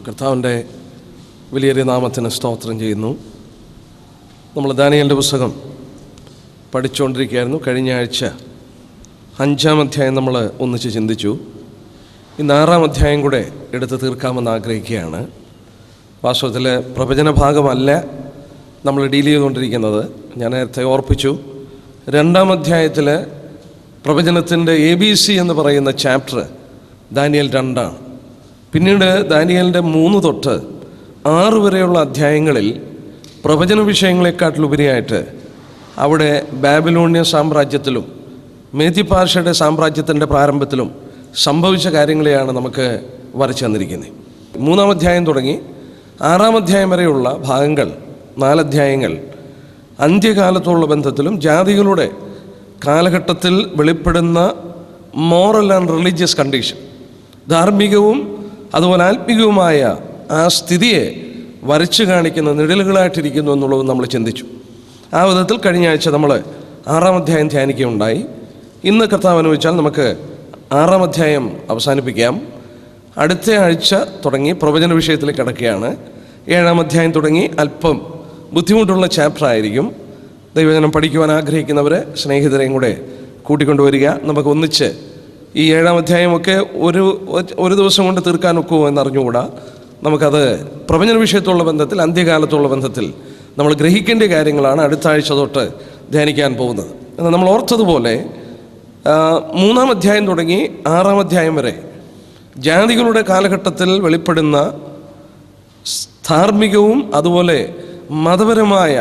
കർത്താവിൻ്റെ വലിയ നാമത്തിന് സ്തോത്രം ചെയ്യുന്നു. നമ്മൾ ദാനിയേലിൻ്റെ പുസ്തകം പഠിച്ചുകൊണ്ടിരിക്കുകയായിരുന്നു. കഴിഞ്ഞ ആഴ്ച 5-ാം അധ്യായം നമ്മൾ ഒന്നിച്ച് ചിന്തിച്ചു. ഇന്ന് 6-ാം അധ്യായം കൂടെ എടുത്ത് തീർക്കാമെന്ന് ആഗ്രഹിക്കുകയാണ്. വാസ്തവത്തിൽ പ്രവചന ഭാഗമല്ല നമ്മൾ ഡീൽ ചെയ്തുകൊണ്ടിരിക്കുന്നത്. ഞാൻ നേരത്തെ ഓർപ്പിച്ചു, 2-ാം അധ്യായത്തിൽ പ്രവചനത്തിൻ്റെ ABC എന്ന് പറയുന്ന ചാപ്റ്റർ ദാനിയേൽ 2 ആണ്. പിന്നീട് ദാനിയേലിൻ്റെ 3 തൊട്ട് 6 വരെയുള്ള അധ്യായങ്ങളിൽ പ്രവചന വിഷയങ്ങളെക്കാട്ടിലുപരിയായിട്ട് അവിടെ ബാബിലോണിയ സാമ്രാജ്യത്തിലും മേദ്യപാർഷ്യയുടെ സാമ്രാജ്യത്തിൻ്റെ പ്രാരംഭത്തിലും സംഭവിച്ച കാര്യങ്ങളെയാണ് നമുക്ക് വരച്ചു തന്നിരിക്കുന്നത്. 3-ാം അധ്യായം തുടങ്ങി 6-ാം അധ്യായം വരെയുള്ള ഭാഗങ്ങൾ, 4 അധ്യായങ്ങൾ അന്ത്യകാലത്തുള്ള ബന്ധത്തിലും ജാതികളുടെ കാലഘട്ടത്തിൽ വെളിപ്പെടുന്ന മോറൽ ആൻഡ് റിലീജിയസ് കണ്ടീഷൻ, ധാർമ്മികവും അതുപോലെ ആത്മീകവുമായ ആ സ്ഥിതിയെ വരച്ചു കാണിക്കുന്ന നിഴലുകളായിട്ടിരിക്കുന്നു എന്നുള്ളത് നമ്മൾ ചിന്തിച്ചു. ആ വിധത്തിൽ കഴിഞ്ഞ ആഴ്ച നമ്മൾ 6-ാം അധ്യായം ധ്യാനിക്കുകയുണ്ടായി. ഇന്ന് കർത്താവ് അനുവദിച്ചാൽ നമുക്ക് 6-ാം അധ്യായം അവസാനിപ്പിക്കാം. അടുത്ത ആഴ്ച തുടങ്ങി പ്രവചന വിഷയത്തിലേക്ക് കിടക്കുകയാണ്. 7-ാം അധ്യായം തുടങ്ങി അല്പം ബുദ്ധിമുട്ടുള്ള ചാപ്റ്റർ ആയിരിക്കും. ദൈവജനം പഠിക്കുവാൻ ആഗ്രഹിക്കുന്നവരെ സ്നേഹിതരെയും കൂടെ കൂട്ടിക്കൊണ്ടുവരിക. നമുക്ക് ഒന്നിച്ച് ഈ 7-ാം അധ്യായമൊക്കെ ഒരു ദിവസം കൊണ്ട് തീർക്കാൻ ഒക്കുമോ എന്നറിഞ്ഞുകൂടാ. നമുക്കത് പ്രവചന വിഷയത്തുള്ള ബന്ധത്തിൽ, അന്ത്യകാലത്തുള്ള ബന്ധത്തിൽ നമ്മൾ ഗ്രഹിക്കേണ്ട കാര്യങ്ങളാണ് അടുത്ത ആഴ്ച തൊട്ട് ധ്യാനിക്കാൻ പോകുന്നത്. എന്നാൽ നമ്മൾ ഓർത്തതുപോലെ 3-ാം അധ്യായം തുടങ്ങി 6-ാം അധ്യായം വരെ ജാതികളുടെ കാലഘട്ടത്തിൽ വെളിപ്പെടുന്ന ധാർമ്മികവും അതുപോലെ മതപരമായ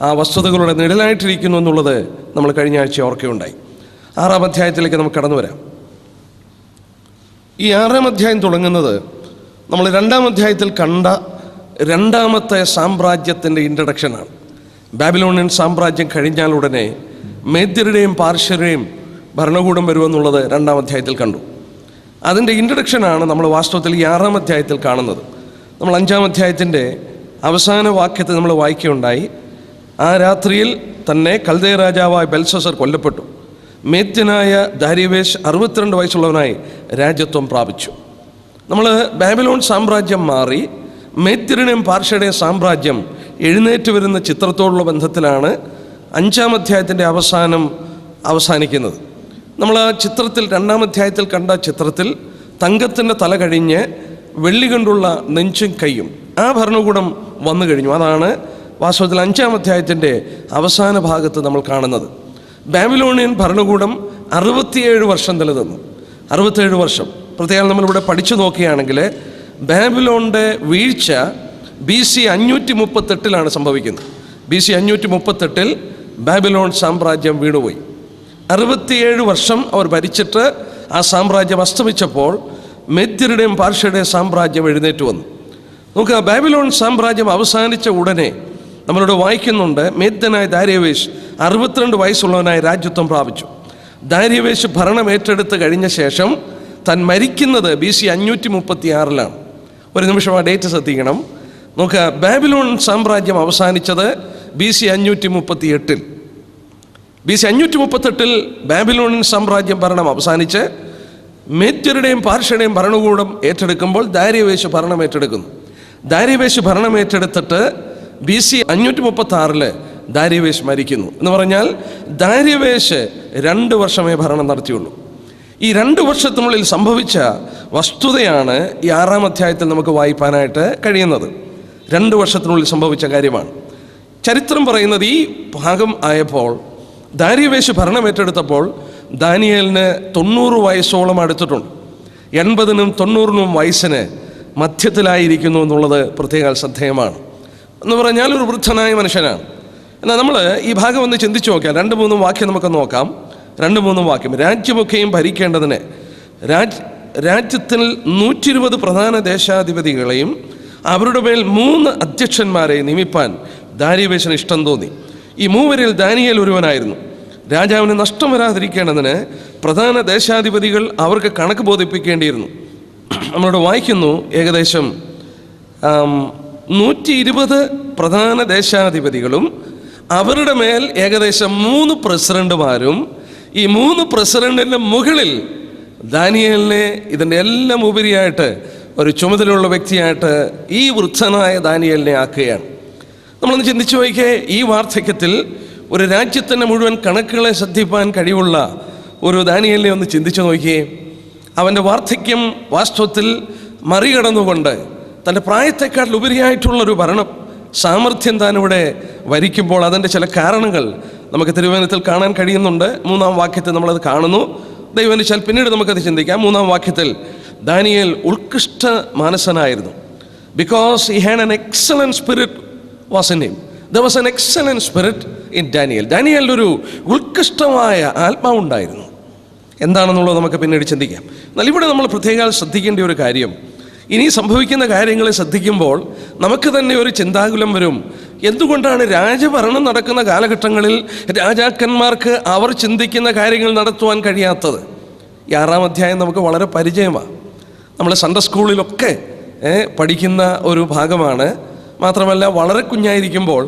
ആ വസ്തുതകളുടെ നിഴലായിട്ടിരിക്കുന്നു എന്നുള്ളത് നമ്മൾ കഴിഞ്ഞ ആഴ്ച ഓർക്കുകയുണ്ടായി. 6-ാം അധ്യായത്തിലേക്ക് നമുക്ക് കടന്നു വരാം. ഈ 6-ാം അധ്യായം തുടങ്ങുന്നത് നമ്മൾ 2-ാം അധ്യായത്തിൽ കണ്ട 2ാമത്തെ സാമ്രാജ്യത്തിൻ്റെ ഇൻട്രഡക്ഷനാണ്. ബാബിലോണിയൻ സാമ്രാജ്യം കഴിഞ്ഞാൽ ഉടനെ മേദ്യരുടെയും പാർശ്വരുടെയും ഭരണകൂടം വരുമെന്നുള്ളത് 2-ാം അധ്യായത്തിൽ കണ്ടു. അതിൻ്റെ ഇൻട്രഡക്ഷനാണ് നമ്മൾ വാസ്തവത്തിൽ ഈ 6-ാം അധ്യായത്തിൽ കാണുന്നത്. നമ്മൾ 5-ാം അധ്യായത്തിൻ്റെ അവസാന വാക്യത്തെ നമ്മൾ വായിക്കുകയുണ്ടായി. ആ രാത്രിയിൽ തന്നെ കൽദയ രാജാവായ ബെൽഷസ്സർ കൊല്ലപ്പെട്ടു. മേദ്യനായ ദാരിവേശ് 62 വയസ്സുള്ളവനായി രാജ്യത്വം പ്രാപിച്ചു. നമ്മൾ ബാബിലോൺ സാമ്രാജ്യം മാറി മേദ്യരുടെയും പാർശ്വരുടെയും സാമ്രാജ്യം എഴുന്നേറ്റ് വരുന്ന ചിത്രത്തോടുള്ള ബന്ധത്തിലാണ് 5-ാം അധ്യായത്തിൻ്റെ അവസാനിക്കുന്നത്. നമ്മൾ ആ ചിത്രത്തിൽ 2-ാം അധ്യായത്തിൽ കണ്ട ചിത്രത്തിൽ തങ്കത്തിൻ്റെ തല കഴിഞ്ഞ് വെള്ളി കൊണ്ടുള്ള നെഞ്ചും കൈയും ആ ഭരണകൂടം വന്നു കഴിഞ്ഞു. അതാണ് വാസ്തവത്തിൽ 5-ാം അധ്യായത്തിൻ്റെ അവസാന ഭാഗത്ത് നമ്മൾ കാണുന്നത്. ബാബിലോണിയൻ ഭരണകൂടം 67 വർഷം നിലനിന്നു. 67 വർഷം. പ്രത്യേകം നമ്മളിവിടെ പഠിച്ചു നോക്കുകയാണെങ്കിൽ ബാബിലോണിൻ്റെ വീഴ്ച BC 538 സംഭവിക്കുന്നത്. BC 538 ബാബിലോൺ സാമ്രാജ്യം വീണുപോയി. 67 വർഷം അവർ ഭരിച്ചിട്ട് ആ സാമ്രാജ്യം അസ്തമിച്ചപ്പോൾ മേദ്യരുടെയും പാർശ്വരുടെയും സാമ്രാജ്യം എഴുന്നേറ്റ് വന്നു. നമുക്ക് ബാബിലോൺ സാമ്രാജ്യം അവസാനിച്ച ഉടനെ നമ്മളിവിടെ വായിക്കുന്നുണ്ട്, മേദ്യനായ ദാരിവേശ് 62 വയസ്സുള്ളവനായി രാജ്യത്വം പ്രാപിച്ചു. ദാരിവേശ് ഭരണം ഏറ്റെടുത്ത് കഴിഞ്ഞ ശേഷം താൻ മരിക്കുന്നത് BC 536 ഒരു നിമിഷം ആ ഡേറ്റ് ശ്രദ്ധിക്കണം. നമുക്ക് ബാബിലോൺ സാമ്രാജ്യം അവസാനിച്ചത് BC 538. BC 538 ബാബിലോണിയൻ സാമ്രാജ്യം ഭരണം അവസാനിച്ച് മേദ്യരുടെയും പാർശ്വരുടെയും ഭരണകൂടം ഏറ്റെടുക്കുമ്പോൾ ദാരിവേശ് ഭരണം ഏറ്റെടുക്കുന്നു. ദാരിവേശ് ഭരണം ഏറ്റെടുത്തിട്ട് BC 536 ദാരിവേശ് മരിക്കുന്നു. എന്ന് പറഞ്ഞാൽ ദാരിവേശ് 2 വർഷമേ ഭരണം നടത്തിയുള്ളൂ. ഈ 2 വർഷത്തിനുള്ളിൽ സംഭവിച്ച വസ്തുതയാണ് ഈ 6-ാം അധ്യായത്തിൽ നമുക്ക് വായിക്കാനായിട്ട് കഴിയുന്നത്. 2 വർഷത്തിനുള്ളിൽ സംഭവിച്ച കാര്യമാണ്. ചരിത്രം പറയുന്നത് ഈ ഭാഗം ആയപ്പോൾ ദാരിവേശ് ഭരണം ഏറ്റെടുത്തപ്പോൾ ദാനിയേലിന് 90 വയസ്സോളം അടുത്തിട്ടുണ്ട്. 80-നും 90-നും വയസ്സിന് മധ്യത്തിലായിരിക്കുന്നു എന്നുള്ളത് പ്രത്യേക ശ്രദ്ധേയമാണ്. എന്ന് പറഞ്ഞാൽ ഒരു വൃദ്ധനായ മനുഷ്യനാണ്. എന്നാൽ നമ്മൾ ഈ ഭാഗം ഒന്ന് ചിന്തിച്ചു നോക്കാം. 2-3 വാക്യം നമുക്ക് നോക്കാം. 2-3 വാക്യം. രാജ്യമൊക്കെയും ഭരിക്കേണ്ടതിന് രാജ്യത്തിൽ 120 പ്രധാന ദേശാധിപതികളെയും അവരുടെ മേൽ 3 അധ്യക്ഷന്മാരെ നിയമിപ്പാൻ ദാരിവേശിന് ഇഷ്ടം തോന്നി. ഈ 3 ദാനിയേൽ ഒരുവനായിരുന്നു. രാജാവിന് നഷ്ടം വരാതിരിക്കേണ്ടതിന് പ്രധാന ദേശാധിപതികൾ അവർക്ക് കണക്ക് ബോധിപ്പിക്കേണ്ടിയിരുന്നു. നമ്മളോട് വായിക്കുന്നു, ഏകദേശം 120 പ്രധാന ദേശാധിപതികളും അവരുടെ മേൽ ഏകദേശം 3 പ്രസിഡന്റുമാരും, ഈ 3 പ്രസിഡന്റിൻ്റെ മുകളിൽ ദാനിയേലിനെ ഇതിൻ്റെ എല്ലാം ഉപരിയായിട്ട് ഒരു ചുമതലയുള്ള വ്യക്തിയായിട്ട് ഈ വൃദ്ധനായ ദാനിയേലിനെ ആക്കുകയാണ്. നമ്മളൊന്ന് ചിന്തിച്ചു നോക്കിയേ, ഈ വാർദ്ധക്യത്തിൽ ഒരു രാജ്യത്തിൻ്റെ മുഴുവൻ കണക്കുകളെ ശ്രദ്ധിപ്പാൻ കഴിവുള്ള ഒരു ദാനിയേലിനെ ഒന്ന് ചിന്തിച്ചു നോക്കിയേ. അവൻ്റെ വാർദ്ധക്യം വാസ്തവത്തിൽ മറികടന്നുകൊണ്ട് തൻ്റെ പ്രായത്തെക്കാൾ ഉപരിയായിട്ടുള്ളൊരു ഭരണം സാമർഥ്യം താനിവിടെ വരിക്കുമ്പോൾ അതിൻ്റെ ചില കാരണങ്ങൾ നമുക്ക് തിരുവചനത്തിൽ കാണാൻ കഴിയുന്നുണ്ട്. 3-ാം വാക്യത്തിൽ നമ്മളത് കാണുന്നു. ദൈവം വെച്ചാൽ പിന്നീട് നമുക്കത് ചിന്തിക്കാം. 3-ാം വാക്യത്തിൽ ദാനിയേൽ ഉത്കൃഷ്ട മാനസനായിരുന്നു. Because he had an excellent spirit was in him. There was an excellent spirit in Daniel. ഡാനിയേലിനൊരു ഉത്കൃഷ്ടമായ ആത്മാവുണ്ടായിരുന്നു. എന്താണെന്നുള്ളത് നമുക്ക് പിന്നീട് ചിന്തിക്കാം. എന്നാൽ ഇവിടെ നമ്മൾ പ്രത്യേകം ശ്രദ്ധിക്കേണ്ട ഒരു കാര്യം, ഇനി സംഭവിക്കുന്ന കാര്യങ്ങളെ ശ്രദ്ധിക്കുമ്പോൾ നമുക്ക് തന്നെ ഒരു ചിന്താകുലം വരും. എന്തുകൊണ്ടാണ് രാജഭരണം നടക്കുന്ന കാലഘട്ടങ്ങളിൽ രാജാക്കന്മാർക്ക് അവർ ചിന്തിക്കുന്ന കാര്യങ്ങൾ നടത്തുവാൻ കഴിയാത്തത്? ഈ 6-ാം അധ്യായം നമുക്ക് വളരെ പരിചയമാണ്. നമ്മൾ സൺഡേ സ്കൂളിലൊക്കെ പഠിക്കുന്ന ഒരു ഭാഗമാണ്. മാത്രമല്ല, വളരെ കുഞ്ഞായിരിക്കുമ്പോൾ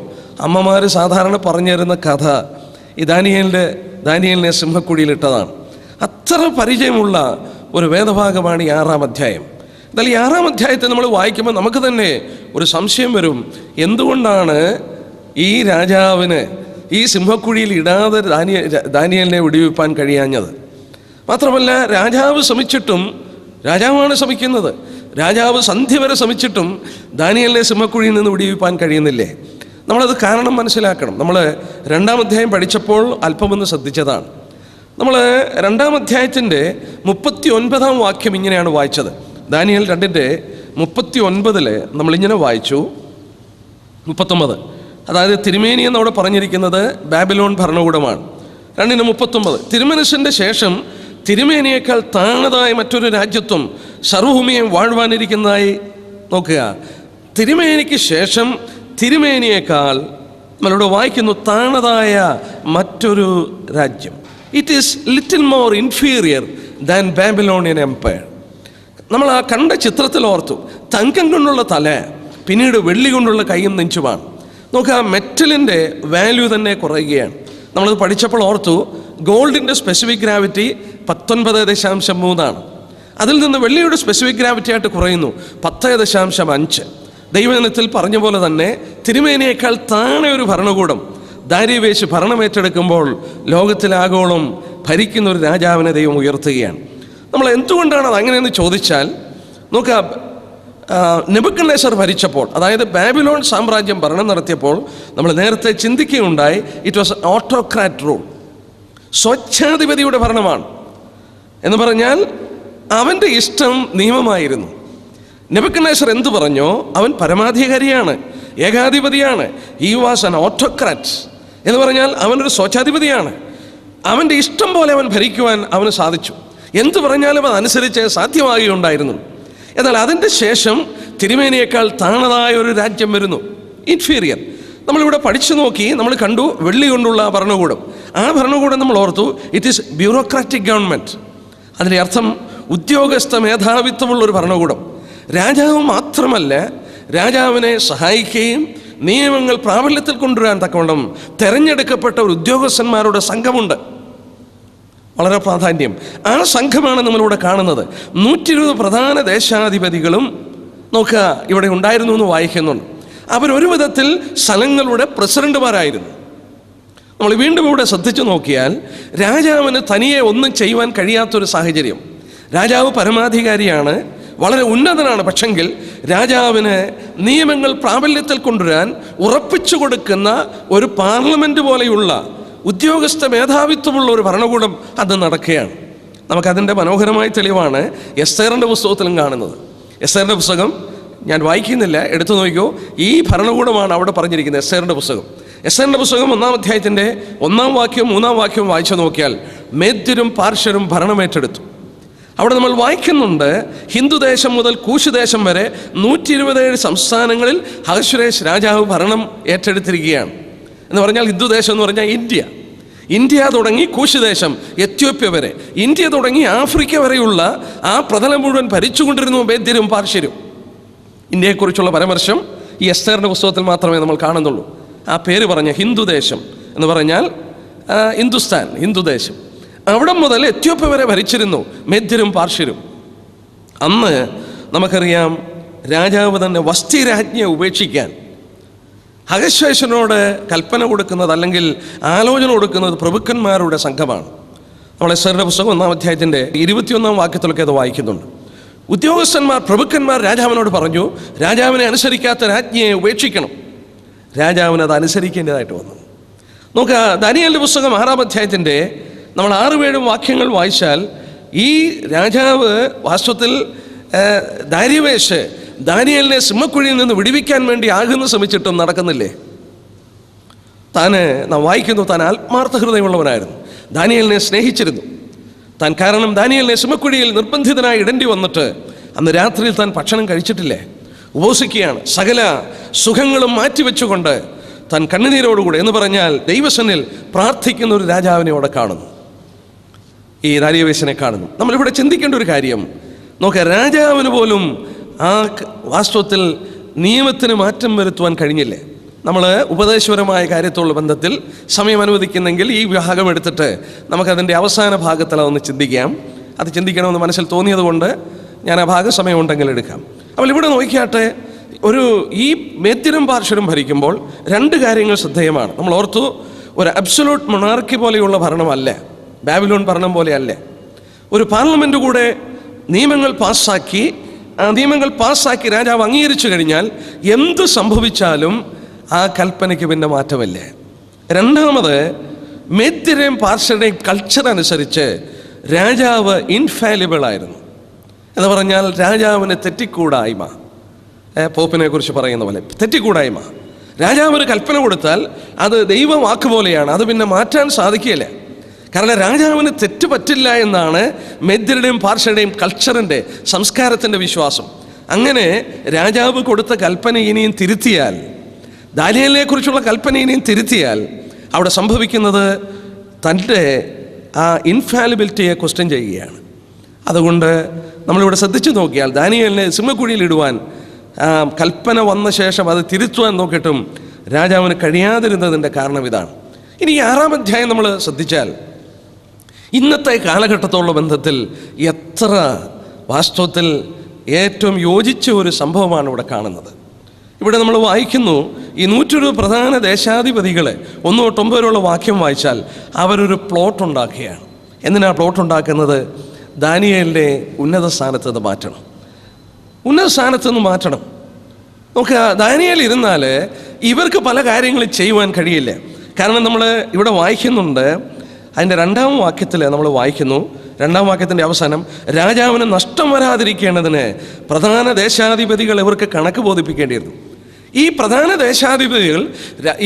അമ്മമാർ സാധാരണ പറഞ്ഞു തരുന്ന കഥ ഈ ദാനിയേലിനെ സിംഹക്കുഴിയിലിട്ടതാണ്. അത്ര പരിചയമുള്ള ഒരു വേദഭാഗമാണ് ഈ 6-ാം അധ്യായം. എന്നാൽ ഈ 6-ാം അധ്യായത്തെ നമ്മൾ വായിക്കുമ്പോൾ നമുക്ക് തന്നെ ഒരു സംശയം വരും. എന്തുകൊണ്ടാണ് ഈ രാജാവിന് ഈ സിംഹക്കുഴിയിൽ ഇടാതെ ദാനിയേലിനെ വിടുവിപ്പാൻ കഴിയാഞ്ഞത്? മാത്രമല്ല, രാജാവ് ശ്രമിച്ചിട്ടും, രാജാവാണ് ശ്രമിക്കുന്നത്, രാജാവ് സന്ധ്യ വരെ ശ്രമിച്ചിട്ടും ദാനിയേലിനെ സിംഹക്കുഴിയിൽ നിന്ന് വിടുവിപ്പാൻ കഴിയുന്നില്ലേ? നമ്മളത് കാരണം മനസ്സിലാക്കണം. നമ്മൾ 2-ാം അധ്യായം പഠിച്ചപ്പോൾ അല്പമൊന്ന് ശ്രദ്ധിച്ചതാണ്. നമ്മൾ 2-ാം അധ്യായത്തിൻ്റെ 39-ാം വാക്യം ഇങ്ങനെയാണ് വായിച്ചത്. ദാനിയേൽ 2:39 നമ്മളിങ്ങനെ വായിച്ചു. 39, അതായത് തിരുമേനി എന്നവിടെ പറഞ്ഞിരിക്കുന്നത് ബാബിലോൺ ഭരണകൂടമാണ്. 2:39 തിരുമനസിൻ്റെ ശേഷം തിരുമേനിയേക്കാൾ താണതായ മറ്റൊരു രാജ്യത്വം സർവഭൂമിയെ വാഴുവാനിരിക്കുന്നതായി നോക്കുക. തിരുമേനിക്ക് ശേഷം തിരുമേനിയേക്കാൾ നമ്മളിവിടെ വായിക്കുന്നു താണതായ മറ്റൊരു രാജ്യം. It is little more inferior than Babylonian empire. നമ്മൾ ആ കണ്ട ചിത്രത്തിൽ ഓർത്തു, തങ്കം കൊണ്ടുള്ള തല, പിന്നീട് വെള്ളി കൊണ്ടുള്ള കൈയും നെഞ്ചുമാണ്. നോക്കുക, മെറ്റലിൻ്റെ വാല്യൂ തന്നെ കുറയുകയാണ്. നമ്മളത് പഠിച്ചപ്പോൾ ഓർത്തു, ഗോൾഡിൻ്റെ സ്പെസിഫിക് ഗ്രാവിറ്റി 19.3 അതിൽ നിന്ന് വെള്ളിയുടെ സ്പെസിഫിക് ഗ്രാവിറ്റി ആയിട്ട് കുറയുന്നു 10.5. ദൈവജനത്തിൽ പറഞ്ഞ പോലെ തന്നെ തിരുമേനിയേക്കാൾ താഴെ ഒരു ഭരണകൂടം ദാരിവേശ് ഭരണമേറ്റെടുക്കുമ്പോൾ ലോകത്തിലാഗോളം ഭരിക്കുന്ന ഒരു രാജാവിനെ ദൈവം ഉയർത്തുകയാണ്. നമ്മൾ എന്തുകൊണ്ടാണ് അത് അങ്ങനെയെന്ന് ചോദിച്ചാൽ, നോക്കുക, നെബൂഖദ്നേസർ ഭരിച്ചപ്പോൾ, അതായത് ബാബിലോൺ സാമ്രാജ്യം ഭരണം നടത്തിയപ്പോൾ നമ്മൾ നേരത്തെ ചിന്തിക്കുകയുണ്ടായി, ഇറ്റ് വാസ് ഓട്ടോക്രാറ്റ് റൂൾ, സ്വച്ഛാധിപതിയുടെ ഭരണമാണ്. എന്ന് പറഞ്ഞാൽ അവൻ്റെ ഇഷ്ടം നിയമമായിരുന്നു. നെബൂഖദ്നേസർ എന്തു പറഞ്ഞോ അവൻ പരമാധികാരിയാണ്, ഏകാധിപതിയാണ്. ഹി വാസ് ആൻ ഓട്ടോക്രാറ്റ് എന്ന് പറഞ്ഞാൽ അവനൊരു സ്വച്ഛാധിപതിയാണ്. അവൻ്റെ ഇഷ്ടം പോലെ അവൻ ഭരിക്കുവാൻ അവന് സാധിച്ചു. എന്തു പറഞ്ഞാലും അതനുസരിച്ച് സാധ്യമാകുകയുണ്ടായിരുന്നു. എന്നാൽ അതിൻ്റെ ശേഷം തിരുമേനിയേക്കാൾ താണതായ ഒരു രാജ്യം വരുന്നു, ഇൻഫീരിയർ. നമ്മളിവിടെ പഠിച്ചു നോക്കി, നമ്മൾ കണ്ടു വെള്ളി കൊണ്ടുള്ള ഭരണകൂടം. ആ ഭരണകൂടം നമ്മൾ ഓർത്തു, ഇറ്റ് ഈസ് ബ്യൂറോക്രാറ്റിക് ഗവൺമെൻറ്. അതിൻ്റെ അർത്ഥം ഉദ്യോഗസ്ഥ മേധാവിത്വമുള്ളൊരു ഭരണകൂടം. രാജാവ് മാത്രമല്ല, രാജാവിനെ സഹായിക്കുകയും നിയമങ്ങൾ പ്രാബല്യത്തിൽ കൊണ്ടുവരാൻ തക്കവണ്ണം തിരഞ്ഞെടുക്കപ്പെട്ട ഒരു ഉദ്യോഗസ്ഥന്മാരുടെ സംഘമുണ്ട്. വളരെ പ്രാധാന്യം. ആ സംഘമാണ് നമ്മളിവിടെ കാണുന്നത്. 120 പ്രധാന ദേശാധിപതികളും നോക്കുക ഇവിടെ ഉണ്ടായിരുന്നു എന്ന് വായിക്കുന്നുണ്ട്. അവരൊരു വിധത്തിൽ സ്ഥലങ്ങളുടെ പ്രസിഡന്റുമാരായിരുന്നു. നമ്മൾ വീണ്ടും ഇവിടെ ശ്രദ്ധിച്ചു നോക്കിയാൽ രാജാവിന് തനിയെ ഒന്നും ചെയ്യുവാൻ കഴിയാത്തൊരു സാഹചര്യം. രാജാവ് പരമാധികാരിയാണ്, വളരെ ഉന്നതനാണ്. പക്ഷെങ്കിൽ രാജാവിന് നിയമങ്ങൾ പ്രാബല്യത്തിൽ കൊണ്ടുവരാൻ ഉറപ്പിച്ചു കൊടുക്കുന്ന ഒരു പാർലമെൻറ്റ് പോലെയുള്ള ഉദ്യോഗസ്ഥ മേധാവിത്വമുള്ള ഒരു ഭരണകൂടം അത് നടക്കുകയാണ്. നമുക്കതിൻ്റെ മനോഹരമായ തെളിവാണ് എസ്തേറിൻ്റെ പുസ്തകത്തിലും കാണുന്നത്. എസ്തേറിൻ്റെ പുസ്തകം ഞാൻ വായിക്കുന്നില്ല, എടുത്തു നോക്കിയോ. ഈ ഭരണകൂടമാണ് അവിടെ പറഞ്ഞിരിക്കുന്നത്. എസ്തേറിൻ്റെ പുസ്തകം 1-ാം അധ്യായത്തിൻ്റെ 1-ാം വാക്യവും 3-ാം വാക്യവും വായിച്ചു നോക്കിയാൽ മേദ്യരും പാർശ്വരും ഭരണമേറ്റെടുത്തു. അവിടെ നമ്മൾ വായിക്കുന്നുണ്ട്, ഹിന്ദുദേശം മുതൽ കൂശുദേശം വരെ 127 സംസ്ഥാനങ്ങളിൽ അഹശ്വേരോശ് രാജാവ് ഭരണം ഏറ്റെടുത്തിരിക്കുകയാണ്. എന്ന് പറഞ്ഞാൽ ഹിന്ദുദേശം എന്ന് പറഞ്ഞാൽ ഇന്ത്യ തുടങ്ങി കൂശുദേശം, എത്യോപ്യ വരെ, ഇന്ത്യ തുടങ്ങി ആഫ്രിക്ക വരെയുള്ള ആ പ്രതലം മുഴുവൻ ഭരിച്ചുകൊണ്ടിരുന്നു മേദ്യരും പാർശ്വരും. ഇന്ത്യയെക്കുറിച്ചുള്ള പരാമർശം ഈ എസ്തേറിൻ്റെ പുസ്തകത്തിൽ മാത്രമേ നമ്മൾ കാണുന്നുള്ളൂ. ആ പേര് പറഞ്ഞ ഹിന്ദുദേശം എന്ന് പറഞ്ഞാൽ ഹിന്ദുസ്ഥാൻ, ഹിന്ദുദേശം. അവിടെ മുതൽ എത്യോപ്യ വരെ ഭരിച്ചിരുന്നു മേദ്യരും പാർശ്വരും. അന്ന് നമുക്കറിയാം, രാജാവ് തന്നെ വസ്തി രാജ്ഞിയെ ഉപേക്ഷിക്കാൻ അഹശ്വേരോട് കൽപ്പന കൊടുക്കുന്നത്, അല്ലെങ്കിൽ ആലോചന കൊടുക്കുന്നത് പ്രഭുക്കന്മാരുടെ സംഘമാണ്. നമ്മൾ എസ്തേറിന്റെ പുസ്തകം 1-ാം അധ്യായത്തിൻ്റെ 21-ാം വാക്യത്തിലൊക്കെ അത് വായിക്കുന്നുണ്ട്. ഉദ്യോഗസ്ഥന്മാർ, പ്രഭുക്കന്മാർ രാജാവിനോട് പറഞ്ഞു, രാജാവിനെ അനുസരിക്കാത്ത രാജ്ഞിയെ ഉപേക്ഷിക്കണം. രാജാവിന് അത് അനുസരിക്കേണ്ടതായിട്ട് വന്നു. നമുക്ക് ദാനിയേലിന്റെ പുസ്തകം 6-ാം അധ്യായത്തിൻ്റെ നമ്മൾ 6-7 വാക്യങ്ങൾ വായിച്ചാൽ, ഈ രാജാവ് വാസ്തവത്തിൽ ദാരിവേശ് ദാനിയേലിനെ സിംഹക്കുഴിയിൽ നിന്ന് വിടുവിക്കാൻ വേണ്ടി ആകുന്ന ശ്രമിച്ചിട്ടും നടക്കുന്നില്ലേ. നാം വായിക്കുന്നു, താൻ ആത്മാർത്ഥ ഹൃദയമുള്ളവനായിരുന്നു, ദാനിയേലിനെ സ്നേഹിച്ചിരുന്നു താൻ. കാരണം ദാനിയേലിനെ സിംഹക്കുഴിയിൽ നിർബന്ധിതനായി ഇടേണ്ടി വന്നിട്ട് അന്ന് രാത്രിയിൽ താൻ ഭക്ഷണം കഴിച്ചിട്ടില്ലേ, ഉപവസിക്കുകയാണ്. സകല സുഖങ്ങളും മാറ്റിവെച്ചുകൊണ്ട് താൻ കണ്ണുനീരോടുകൂടെ, എന്ന് പറഞ്ഞാൽ ദൈവസന്നിൽ പ്രാർത്ഥിക്കുന്ന ഒരു രാജാവിനെ അവിടെ കാണുന്നു, ഈ ദാരിവേശിനെ കാണുന്നു. നമ്മളിവിടെ ചിന്തിക്കേണ്ട ഒരു കാര്യം നോക്കുക, രാജാവിന് പോലും ആ വാസ്തവത്തിൽ നിയമത്തിന് മാറ്റം വരുത്തുവാൻ കഴിഞ്ഞില്ലേ. നമ്മൾ ഉപദേശപരമായ കാര്യത്തോടുള്ള ബന്ധത്തിൽ സമയം അനുവദിക്കുന്നെങ്കിൽ ഈ ഭാഗം എടുത്തിട്ട് നമുക്കതിൻ്റെ അവസാന ഭാഗത്തിൽ അതൊന്ന് ചിന്തിക്കാം. അത് ചിന്തിക്കണമെന്ന് മനസ്സിൽ തോന്നിയത് കൊണ്ട് ഞാൻ ആ ഭാഗം സമയമുണ്ടെങ്കിൽ എടുക്കാം. അപ്പോൾ ഇവിടെ നോക്കിയാട്ടെ, ഈ മേദ്യരും പാർശ്വരും ഭരിക്കുമ്പോൾ 2 കാര്യങ്ങൾ ശ്രദ്ധേയമാണ്. നമ്മൾ ഓർത്തു, ഒരു അബ്സൊല്യൂട്ട് മൊണാർക്കി പോലെയുള്ള ഭരണമല്ല, ബാബിലോൺ ഭരണം പോലെയല്ല. ഒരു പാർലമെൻറ്റ് കൂടെ നിയമങ്ങൾ പാസ്സാക്കി, ആ നിയമങ്ങൾ പാസ്സാക്കി രാജാവ് അംഗീകരിച്ചു കഴിഞ്ഞാൽ എന്ത് സംഭവിച്ചാലും ആ കൽപ്പനയ്ക്ക് പിന്നെ മാറ്റമില്ല. രണ്ടാമത്, മേദ്യരെയും പാർശ്വരുടെയും കൾച്ചർ അനുസരിച്ച് രാജാവ് ഇൻഫാലിബിൾ ആയിരുന്നു. എന്ന് പറഞ്ഞാൽ രാജാവിന് തെറ്റിക്കൂടായ്മ. പോപ്പിനെ കുറിച്ച് പറയുന്ന പോലെ തെറ്റിക്കൂടായ്മ. രാജാവ് ഒരു കൽപ്പന കൊടുത്താൽ അത് ദൈവവാക്ക് പോലെയാണ്, അത് പിന്നെ മാറ്റാൻ സാധിക്കില്ല. കാരണം രാജാവിന് തെറ്റ് പറ്റില്ല എന്നാണ് മേദ്യരുടെയും പാർശ്വരുടെയും കൾച്ചറിൻ്റെ, സംസ്കാരത്തിൻ്റെ വിശ്വാസം. അങ്ങനെ രാജാവ് കൊടുത്ത കൽപ്പന ഇനിയും തിരുത്തിയാൽ, ദാനിയേലിനെ കുറിച്ചുള്ള കൽപ്പന ഇനിയും തിരുത്തിയാൽ, അവിടെ സംഭവിക്കുന്നത് തൻ്റെ ആ ഇൻഫാലിബിലിറ്റിയെ ക്വസ്റ്റ്യൻ ചെയ്യുകയാണ്. അതുകൊണ്ട് നമ്മളിവിടെ ശ്രദ്ധിച്ചു നോക്കിയാൽ, ദാനിയേലിനെ സിംഹക്കുഴിയിൽ ഇടുവാൻ കൽപ്പന വന്ന ശേഷം അത് തിരുത്തുവാൻ നോക്കിയിട്ടും രാജാവിന് കഴിയാതിരുന്നതിൻ്റെ കാരണം ഇതാണ്. ഇനി 6-ാം അധ്യായം നമ്മൾ ശ്രദ്ധിച്ചാൽ, ഇന്നത്തെ കാലഘട്ടത്തോടുള്ള ബന്ധത്തിൽ എത്ര വാസ്തവത്തിൽ ഏറ്റവും യോജിച്ച ഒരു സംഭവമാണ് ഇവിടെ കാണുന്നത്. ഇവിടെ നമ്മൾ വായിക്കുന്നു, ഈ 120 പ്രധാന ദേശാധിപതികളെ 1 തൊട്ട് 9 വരെയുള്ള വാക്യം വായിച്ചാൽ അവരൊരു പ്ലോട്ട് ഉണ്ടാക്കുകയാണ്. എന്തിനാണ് പ്ലോട്ട് ഉണ്ടാക്കുന്നത്? ദാനിയേലിനെ ഉന്നത സ്ഥാനത്ത് നിന്ന് മാറ്റണം, ഉന്നത സ്ഥാനത്ത് നിന്ന് മാറ്റണം. നമുക്ക് ദാനിയേൽ ഇരുന്നാൽ ഇവർക്ക് പല കാര്യങ്ങളും ചെയ്യുവാൻ കഴിയില്ല. കാരണം നമ്മൾ ഇവിടെ വായിക്കുന്നുണ്ട്, അതിൻ്റെ 2-ാം വാക്യത്തിൽ നമ്മൾ വായിക്കുന്നു, 2-ാം വാക്യത്തിൻ്റെ അവസാനം, രാജാവിന് നഷ്ടം വരാതിരിക്കേണ്ടതിന് പ്രധാന ദേശാധിപതികൾ ഇവർക്ക് കണക്ക് ബോധിപ്പിക്കേണ്ടിയിരുന്നു. ഈ പ്രധാന ദേശാധിപതികൾ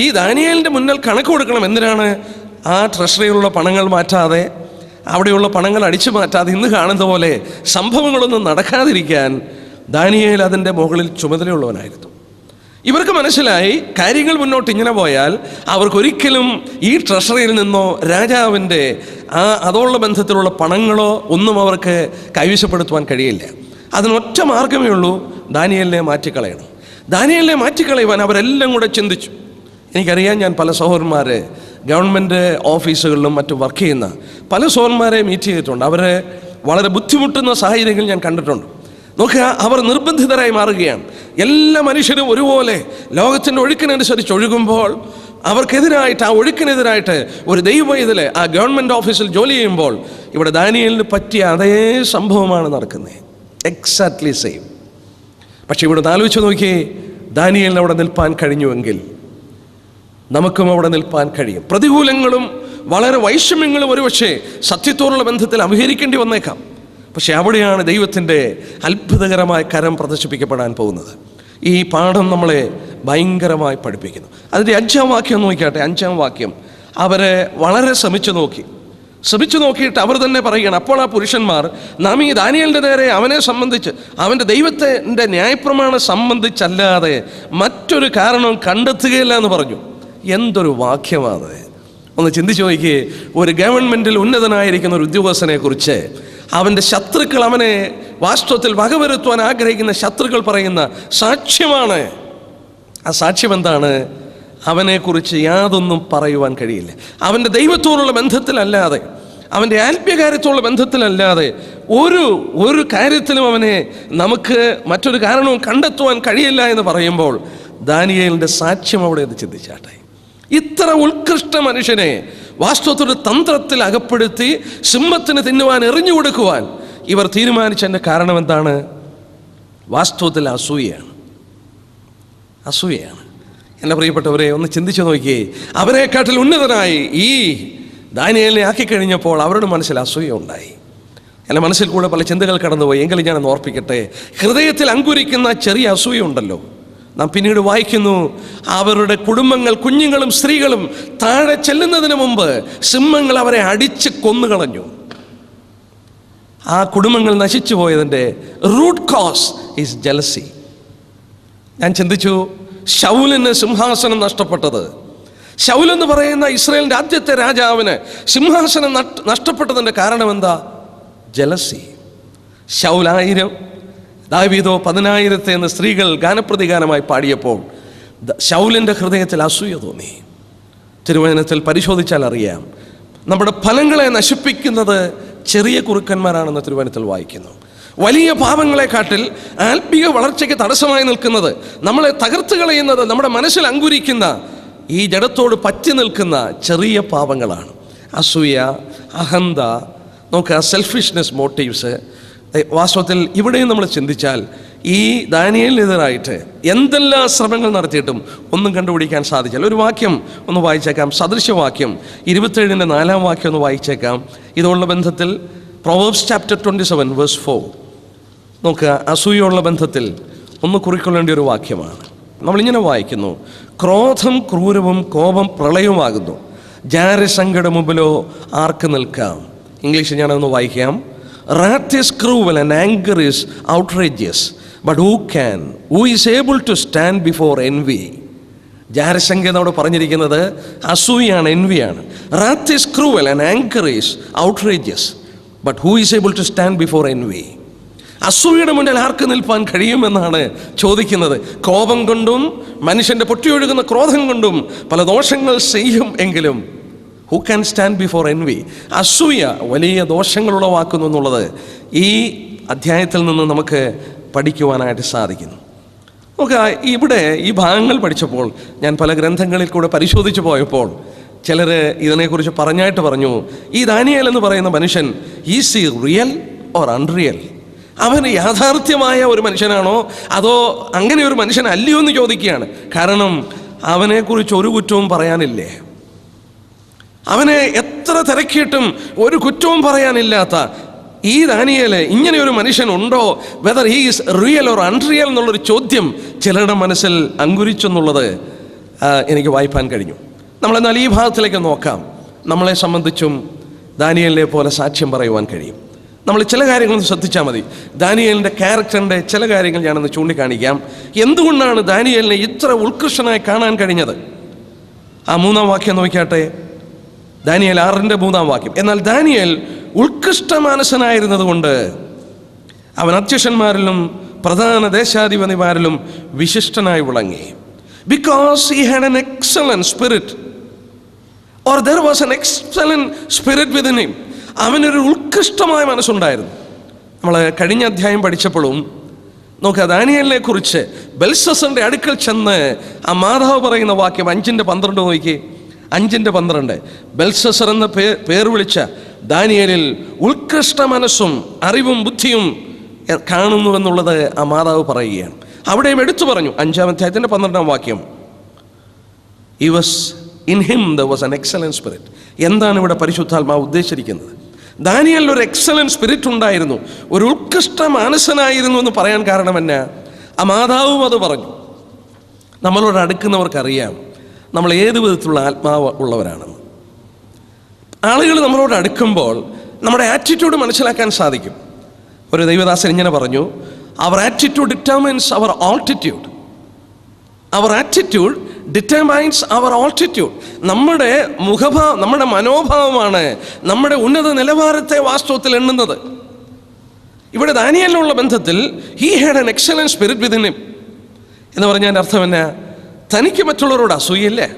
ഈ ദാനിയേലിൻ്റെ മുന്നിൽ കണക്ക് കൊടുക്കണം. എന്തിനാണ്? ആ ട്രഷറിയിലുള്ള പണങ്ങൾ മാറ്റാതെ, അവിടെയുള്ള പണങ്ങൾ അടിച്ചു മാറ്റാതെ, ഇന്ന് കാണുന്ന പോലെ സംഭവങ്ങളൊന്നും നടക്കാതിരിക്കാൻ ദാനിയേൽ അതിൻ്റെ മുകളിൽ ചുമതലയുള്ളവനായിരുന്നു. ഇവർക്ക് മനസ്സിലായി, കാര്യങ്ങൾ മുന്നോട്ട് ഇങ്ങനെ പോയാൽ അവർക്കൊരിക്കലും ഈ ട്രഷറിയിൽ നിന്നോ രാജാവിൻ്റെ അതോടുള്ള ബന്ധത്തിലുള്ള പണങ്ങളോ ഒന്നും അവർക്ക് കൈവശപ്പെടുത്തുവാൻ കഴിയില്ല. അതിനൊറ്റ മാർഗമേ ഉള്ളൂ, ദാനിയേലിനെ മാറ്റിക്കളയണം. ദാനിയേലിനെ മാറ്റിക്കളയുവാൻ അവരെല്ലാം കൂടെ ചിന്തിച്ചു. എനിക്കറിയാം, ഞാൻ പല സഹോദരന്മാർ ഗവൺമെൻറ് ഓഫീസുകളിലും മറ്റും വർക്ക് ചെയ്യുന്ന പല സഹോദരന്മാരെ മീറ്റ് ചെയ്തിട്ടുണ്ട്. അവരെ വളരെ ബുദ്ധിമുട്ടുന്ന സാഹചര്യങ്ങൾ ഞാൻ കണ്ടിട്ടുണ്ട്. നോക്കുക, അവർ നിർബന്ധിതരായി മാറുകയാണ്. എല്ലാ മനുഷ്യരും ഒരുപോലെ ലോകത്തിൻ്റെ ഒഴുക്കിനനുസരിച്ച് ഒഴുകുമ്പോൾ അവർക്കെതിരായിട്ട്, ആ ഒഴുക്കിനെതിരായിട്ട് ഒരു ദൈവവൈതൽ ആ ഗവൺമെൻറ് ഓഫീസിൽ ജോലി ചെയ്യുമ്പോൾ ഇവിടെ ദാനിയേലിന് പറ്റിയ അതേ സംഭവമാണ് നടക്കുന്നത്, എക്സാക്ട്ലി സെയിം. പക്ഷെ ഇവിടെ ആലോചിച്ച് നോക്കിയേ, ദാനിയേലിന് അവിടെ നിൽപ്പാൻ കഴിഞ്ഞുവെങ്കിൽ നമുക്കും അവിടെ നിൽപ്പാൻ കഴിയും. പ്രതികൂലങ്ങളും വളരെ വൈഷമ്യങ്ങളും ഒരുപക്ഷെ സത്യത്തോടുള്ള ബന്ധത്തിൽ അഭിഹരിക്കേണ്ടി വന്നേക്കാം. പക്ഷെ അവിടെയാണ് ദൈവത്തിൻ്റെ അത്ഭുതകരമായ കരം പ്രദർശിപ്പിക്കപ്പെടാൻ പോകുന്നത്. ഈ പാഠം നമ്മളെ ഭയങ്കരമായി പഠിപ്പിക്കുന്നു. അതിൻ്റെ 5-ാം വാക്യം നോക്കിയാട്ടെ. 5-ാം വാക്യം, അവരെ വളരെ ശ്രമിച്ചു നോക്കിയിട്ട് അവർ തന്നെ പറയുകയാണ്, അപ്പോൾ ആ പുരുഷന്മാർ, നാം ഈ ദാനിയേലിൻ്റെ നേരെ അവനെ സംബന്ധിച്ച്, അവൻ്റെ ദൈവത്തിൻ്റെ ന്യായപ്രമാണം സംബന്ധിച്ചല്ലാതെ മറ്റൊരു കാരണവും കണ്ടെത്തുകയില്ല എന്ന് പറഞ്ഞു. എന്തൊരു വാക്യമാണ്! ഒന്ന് ചിന്തിച്ചു നോക്കിയേ. ഒരു ഗവൺമെൻറ്റിൽ ഉന്നതനായിരിക്കുന്ന ഒരു ഉദ്യോഗസ്ഥനെ കുറിച്ച് അവൻ്റെ ശത്രുക്കൾ, അവനെ വാസ്തവത്തിൽ വകവരുത്തുവാൻ ആഗ്രഹിക്കുന്ന ശത്രുക്കൾ പറയുന്ന സാക്ഷ്യമാണ്. ആ സാക്ഷ്യം എന്താണ്? അവനെക്കുറിച്ച് യാതൊന്നും പറയുവാൻ കഴിയില്ല. അവൻ്റെ ദൈവത്തോടുള്ള ബന്ധത്തിലല്ലാതെ, അവൻ്റെ ആത്മീയകാര്യത്തോടുള്ള ബന്ധത്തിലല്ലാതെ ഒരു കാര്യത്തിലും അവനെ നമുക്ക് മറ്റൊരു കാരണവും കണ്ടെത്തുവാൻ കഴിയില്ല എന്ന് പറയുമ്പോൾ ദാനിയേലിൻ്റെ സാക്ഷ്യം അവിടെ അത് ചിന്തിച്ചാട്ടെ. ഇത്ര ഉത്കൃഷ്ട മനുഷ്യനെ വാസ്തവത്തിൻ്റെ തന്ത്രത്തിൽ അകപ്പെടുത്തി സിംഹത്തിന് തിന്നുവാൻ എറിഞ്ഞു കൊടുക്കുവാൻ ഇവർ തീരുമാനിച്ചതിൻ്റെ കാരണം എന്താണ്? വാസ്തവത്തിൽ അസൂയയാണ്. എൻ്റെ പ്രിയപ്പെട്ടവരെ, ഒന്ന് ചിന്തിച്ചു നോക്കിയേ. അവരെക്കാട്ടിൽ ഉന്നതനായി ഈ ദാനിയേലിനെ ആക്കിക്കഴിഞ്ഞപ്പോൾ അവരുടെ മനസ്സിൽ അസൂയ ഉണ്ടായി. എൻ്റെ മനസ്സിൽ കൂടെ പല ചിന്തകൾ കടന്നുപോയി. എങ്കിലും ഞാനൊന്ന് ഓർപ്പിക്കട്ടെ. ഹൃദയത്തിൽ അങ്കുരിക്കുന്ന ചെറിയ അസൂയ ഉണ്ടല്ലോ, നാം പിന്നീട് വായിക്കുന്നു, അവരുടെ കുടുംബങ്ങൾ, കുഞ്ഞുങ്ങളും സ്ത്രീകളും താഴെ ചെല്ലുന്നതിന് മുമ്പ് സിംഹങ്ങൾ അവരെ അടിച്ച് കൊന്നുകളഞ്ഞു. ആ കുടുംബങ്ങൾ നശിച്ചു പോയതിൻ്റെ റൂട്ട് കോസ് ഈസ് ജലസി. ഞാൻ ചിന്തിച്ചു, ശൗലിന് സിംഹാസനം നഷ്ടപ്പെട്ടത്, ശൗൽ എന്ന് പറയുന്ന ഇസ്രായേലിൻ്റെ ആദ്യത്തെ രാജാവിന് സിംഹാസനം നഷ്ടപ്പെട്ടതിൻ്റെ കാരണം എന്താ? ജലസി. ശൗൽ 1000, ദാവീദോ 10,000 എന്ന് സ്ത്രീകൾ ഗാനപ്രതിഗാനമായി പാടിയപ്പോൾ ശൗലിൻ്റെ ഹൃദയത്തിൽ അസൂയ തോന്നി. തിരുവചനത്തിൽ പരിശോധിച്ചാൽ അറിയാം, നമ്മുടെ ഫലങ്ങളെ നശിപ്പിക്കുന്നത് ചെറിയ കുറുക്കന്മാരാണെന്ന് തിരുവചനത്തിൽ വായിക്കുന്നു. വലിയ പാപങ്ങളെക്കാട്ടിൽ ആത്മീയ വളർച്ചയ്ക്ക് തടസ്സമായി നിൽക്കുന്നത്, നമ്മളെ തകർത്ത് കളയുന്നത്, നമ്മുടെ മനസ്സിൽ അങ്കുരിക്കുന്ന ഈ ജഡത്തോട് പറ്റി നിൽക്കുന്ന ചെറിയ പാപങ്ങളാണ്. അസൂയ, അഹന്ത, നോക്കുക, സെൽഫിഷ്നെസ്, മോട്ടീവ്സ്. വാസ്തവത്തിൽ ഇവിടെയും നമ്മൾ ചിന്തിച്ചാൽ ഈ ദാനിയേലിനെതിരായിട്ട് എന്തെല്ലാം ശ്രമങ്ങൾ നടത്തിയിട്ടും ഒന്നും കണ്ടുപിടിക്കാൻ സാധിച്ചില്ല. ഒരു വാക്യം ഒന്ന് വായിച്ചേക്കാം, സദൃശ്യവാക്യം 27-ന്റെ 4-ാം വാക്യം ഒന്ന് വായിച്ചേക്കാം. ഇതുള്ള ബന്ധത്തിൽ പ്രൊവേർബ്സ് ചാപ്റ്റർ 27 വേഴ്സ് 4 നോക്കുക. അസൂയുള്ള ബന്ധത്തിൽ ഒന്ന് കുറിക്കൊള്ളേണ്ട ഒരു വാക്യമാണ്. നമ്മളിങ്ങനെ വായിക്കുന്നു, ക്രോധം ക്രൂരവും കോപം പ്രളയവുമാകുന്നു, ജാരശങ്കയുടെ മുമ്പിലോ ആർക്ക് നിൽക്കാം. ഇംഗ്ലീഷിൽ ഞാനൊന്ന് വായിക്കാം. Wrath is cruel and anger is outrageous, but who is able to stand before envy? ജാരശങ്ക എന്നവിടെ പറഞ്ഞിരിക്കുന്നത് അസൂയാണ്, envyയാണ്. Wrath is cruel and anger is outrageous, but who is able to stand before envy? അസൂയയുടെ മുന്നിൽ ആർക്ക് നിൽപ്പാൻ കഴിയുമെന്നാണ് ചോദിക്കുന്നത്. കോപം കൊണ്ടും മനുഷ്യൻ്റെ പൊട്ടിയൊഴുകുന്ന ക്രോധം കൊണ്ടും പല ദോഷങ്ങൾ ചെയ്യും എങ്കിലും who can stand before envy? അസൂയ വലിയ ദോഷങ്ങൾ ഉളവാക്കുന്നു എന്നുള്ളത് ഈ അധ്യായത്തിൽ നിന്ന് നമുക്ക് പഠിക്കുവാനായിട്ട് സാധിക്കുന്നു. നമുക്ക് ഇവിടെ ഈ ഭാഗങ്ങൾ പഠിച്ചപ്പോൾ ഞാൻ പല ഗ്രന്ഥങ്ങളിൽ കൂടെ പരിശോധിച്ചു പോയപ്പോൾ ചിലർ ഇതിനെക്കുറിച്ച് പറഞ്ഞായിട്ട് പറഞ്ഞു, ഈ ദാനിയേൽ എന്ന് പറയുന്ന മനുഷ്യൻ is he real or unreal? അവൻ യാഥാർത്ഥ്യമായ ഒരു മനുഷ്യനാണോ അതോ അങ്ങനെ ഒരു മനുഷ്യൻ അല്ലയോ എന്ന് ചോദിക്കുകയാണ്. കാരണം അവനെക്കുറിച്ച് ഒരു കുറ്റവും പറയാനില്ലേ, അവനെ എത്ര തിരക്കിയിട്ടും ഒരു കുറ്റവും പറയാനില്ലാത്ത ഈ ദാനിയേൽ ഇങ്ങനെ ഒരു മനുഷ്യൻ ഉണ്ടോ? Whether he is real or unreal എന്നുള്ളൊരു ചോദ്യം ചിലരുടെ മനസ്സിൽ അങ്കുരിച്ചെന്നുള്ളത് എനിക്ക് വായിപ്പാൻ കഴിഞ്ഞു. നമ്മളെന്നാൽ ഈ ഭാഗത്തിലേക്ക് നോക്കാം. നമ്മളെ സംബന്ധിച്ചും ദാനിയേലിനെ പോലെ സാക്ഷ്യം പറയുവാൻ കഴിയും. നമ്മൾ ചില കാര്യങ്ങളൊന്ന് ശ്രദ്ധിച്ചാൽ മതി. ദാനിയേലിൻ്റെ ക്യാരക്ടറിൻ്റെ ചില കാര്യങ്ങൾ ഞാനൊന്ന് ചൂണ്ടിക്കാണിക്കാം. എന്തുകൊണ്ടാണ് ദാനിയേലിനെ ഇത്ര ഉത്കൃഷ്ടനായി കാണാൻ കഴിഞ്ഞത്? ആ 3-ാം വാക്യം നോക്കിയാട്ടെ. ദാനിയേൽ 6-ന്റെ 3-ാം വാക്യം. എന്നാൽ ദാനിയേൽ ഉത്കൃഷ്ട മാനസനായിരുന്നത് കൊണ്ട് അവൻ അധ്യക്ഷന്മാരിലും പ്രധാന ദേശാധിപതിമാരിലും വിശിഷ്ടനായി വിളങ്ങി. Because he had an excellent spirit, or there was an excellent spirit within him. അവനൊരു ഉത്കൃഷ്ടമായ മനസ്സുണ്ടായിരുന്നു. നമ്മൾ കഴിഞ്ഞ അധ്യായം പഠിച്ചപ്പോഴും നോക്കുക, ദാനിയേലിനെ കുറിച്ച് ബെൽഷസ്സറിൻ്റെ അടുക്കൽ ചെന്ന് ആ മാതാവ് പറയുന്ന വാക്യം 5:12 നോക്കി. 5:12 ബെൽഷസ്സർ എന്ന പേർ വിളിച്ച ദാനിയേലിൽ ഉത്കൃഷ്ട മനസ്സും അറിവും ബുദ്ധിയും കാണുന്നുവെന്നുള്ളത് ആ മാതാവ് പറയുകയാണ്. അവിടെയും എടുത്തു പറഞ്ഞു 5-ാം അധ്യായത്തിൻ്റെ 12-ാം വാക്യം, he was in him there was an excellent spirit. എന്താണ് ഇവിടെ പരിശുദ്ധാത്മാവ് ഉദ്ദേശിച്ചിരിക്കുന്നത്? ദാനിയേലിൽ ഒരു എക്സലന്റ് സ്പിരിറ്റ് ഉണ്ടായിരുന്നു, ഒരു ഉത്കൃഷ്ട മാനസനായിരുന്നു എന്ന് പറയാൻ കാരണം എന്നാ? ആ മാതാവും അത് പറഞ്ഞു. നമ്മളോട് അടുക്കുന്നവർക്കറിയാം നമ്മൾ ഏത് വിധത്തിലുള്ള ആത്മാവ് ഉള്ളവരാണെന്ന്. ആളുകൾ നമ്മളോട് അടുക്കുമ്പോൾ നമ്മുടെ ആറ്റിറ്റ്യൂഡ് മനസ്സിലാക്കാൻ സാധിക്കും. ഒരു ദൈവദാസൻ ഇങ്ങനെ പറഞ്ഞു, our attitude determines our altitude. Our attitude determines our altitude. നമ്മുടെ നമ്മുടെ മനോഭാവമാണ് നമ്മുടെ ഉന്നത നിലവാരത്തെ വാസ്തവത്തിൽ എണ്ണുന്നത്. ഇവിടെ ദാനിയേലിനുള്ള ബന്ധത്തിൽ he had an excellent spirit within him എന്ന് പറഞ്ഞാൽ അർത്ഥം എന്നാ? തനിക്ക് മറ്റുള്ളവരോട് അസൂയയില്ലേ?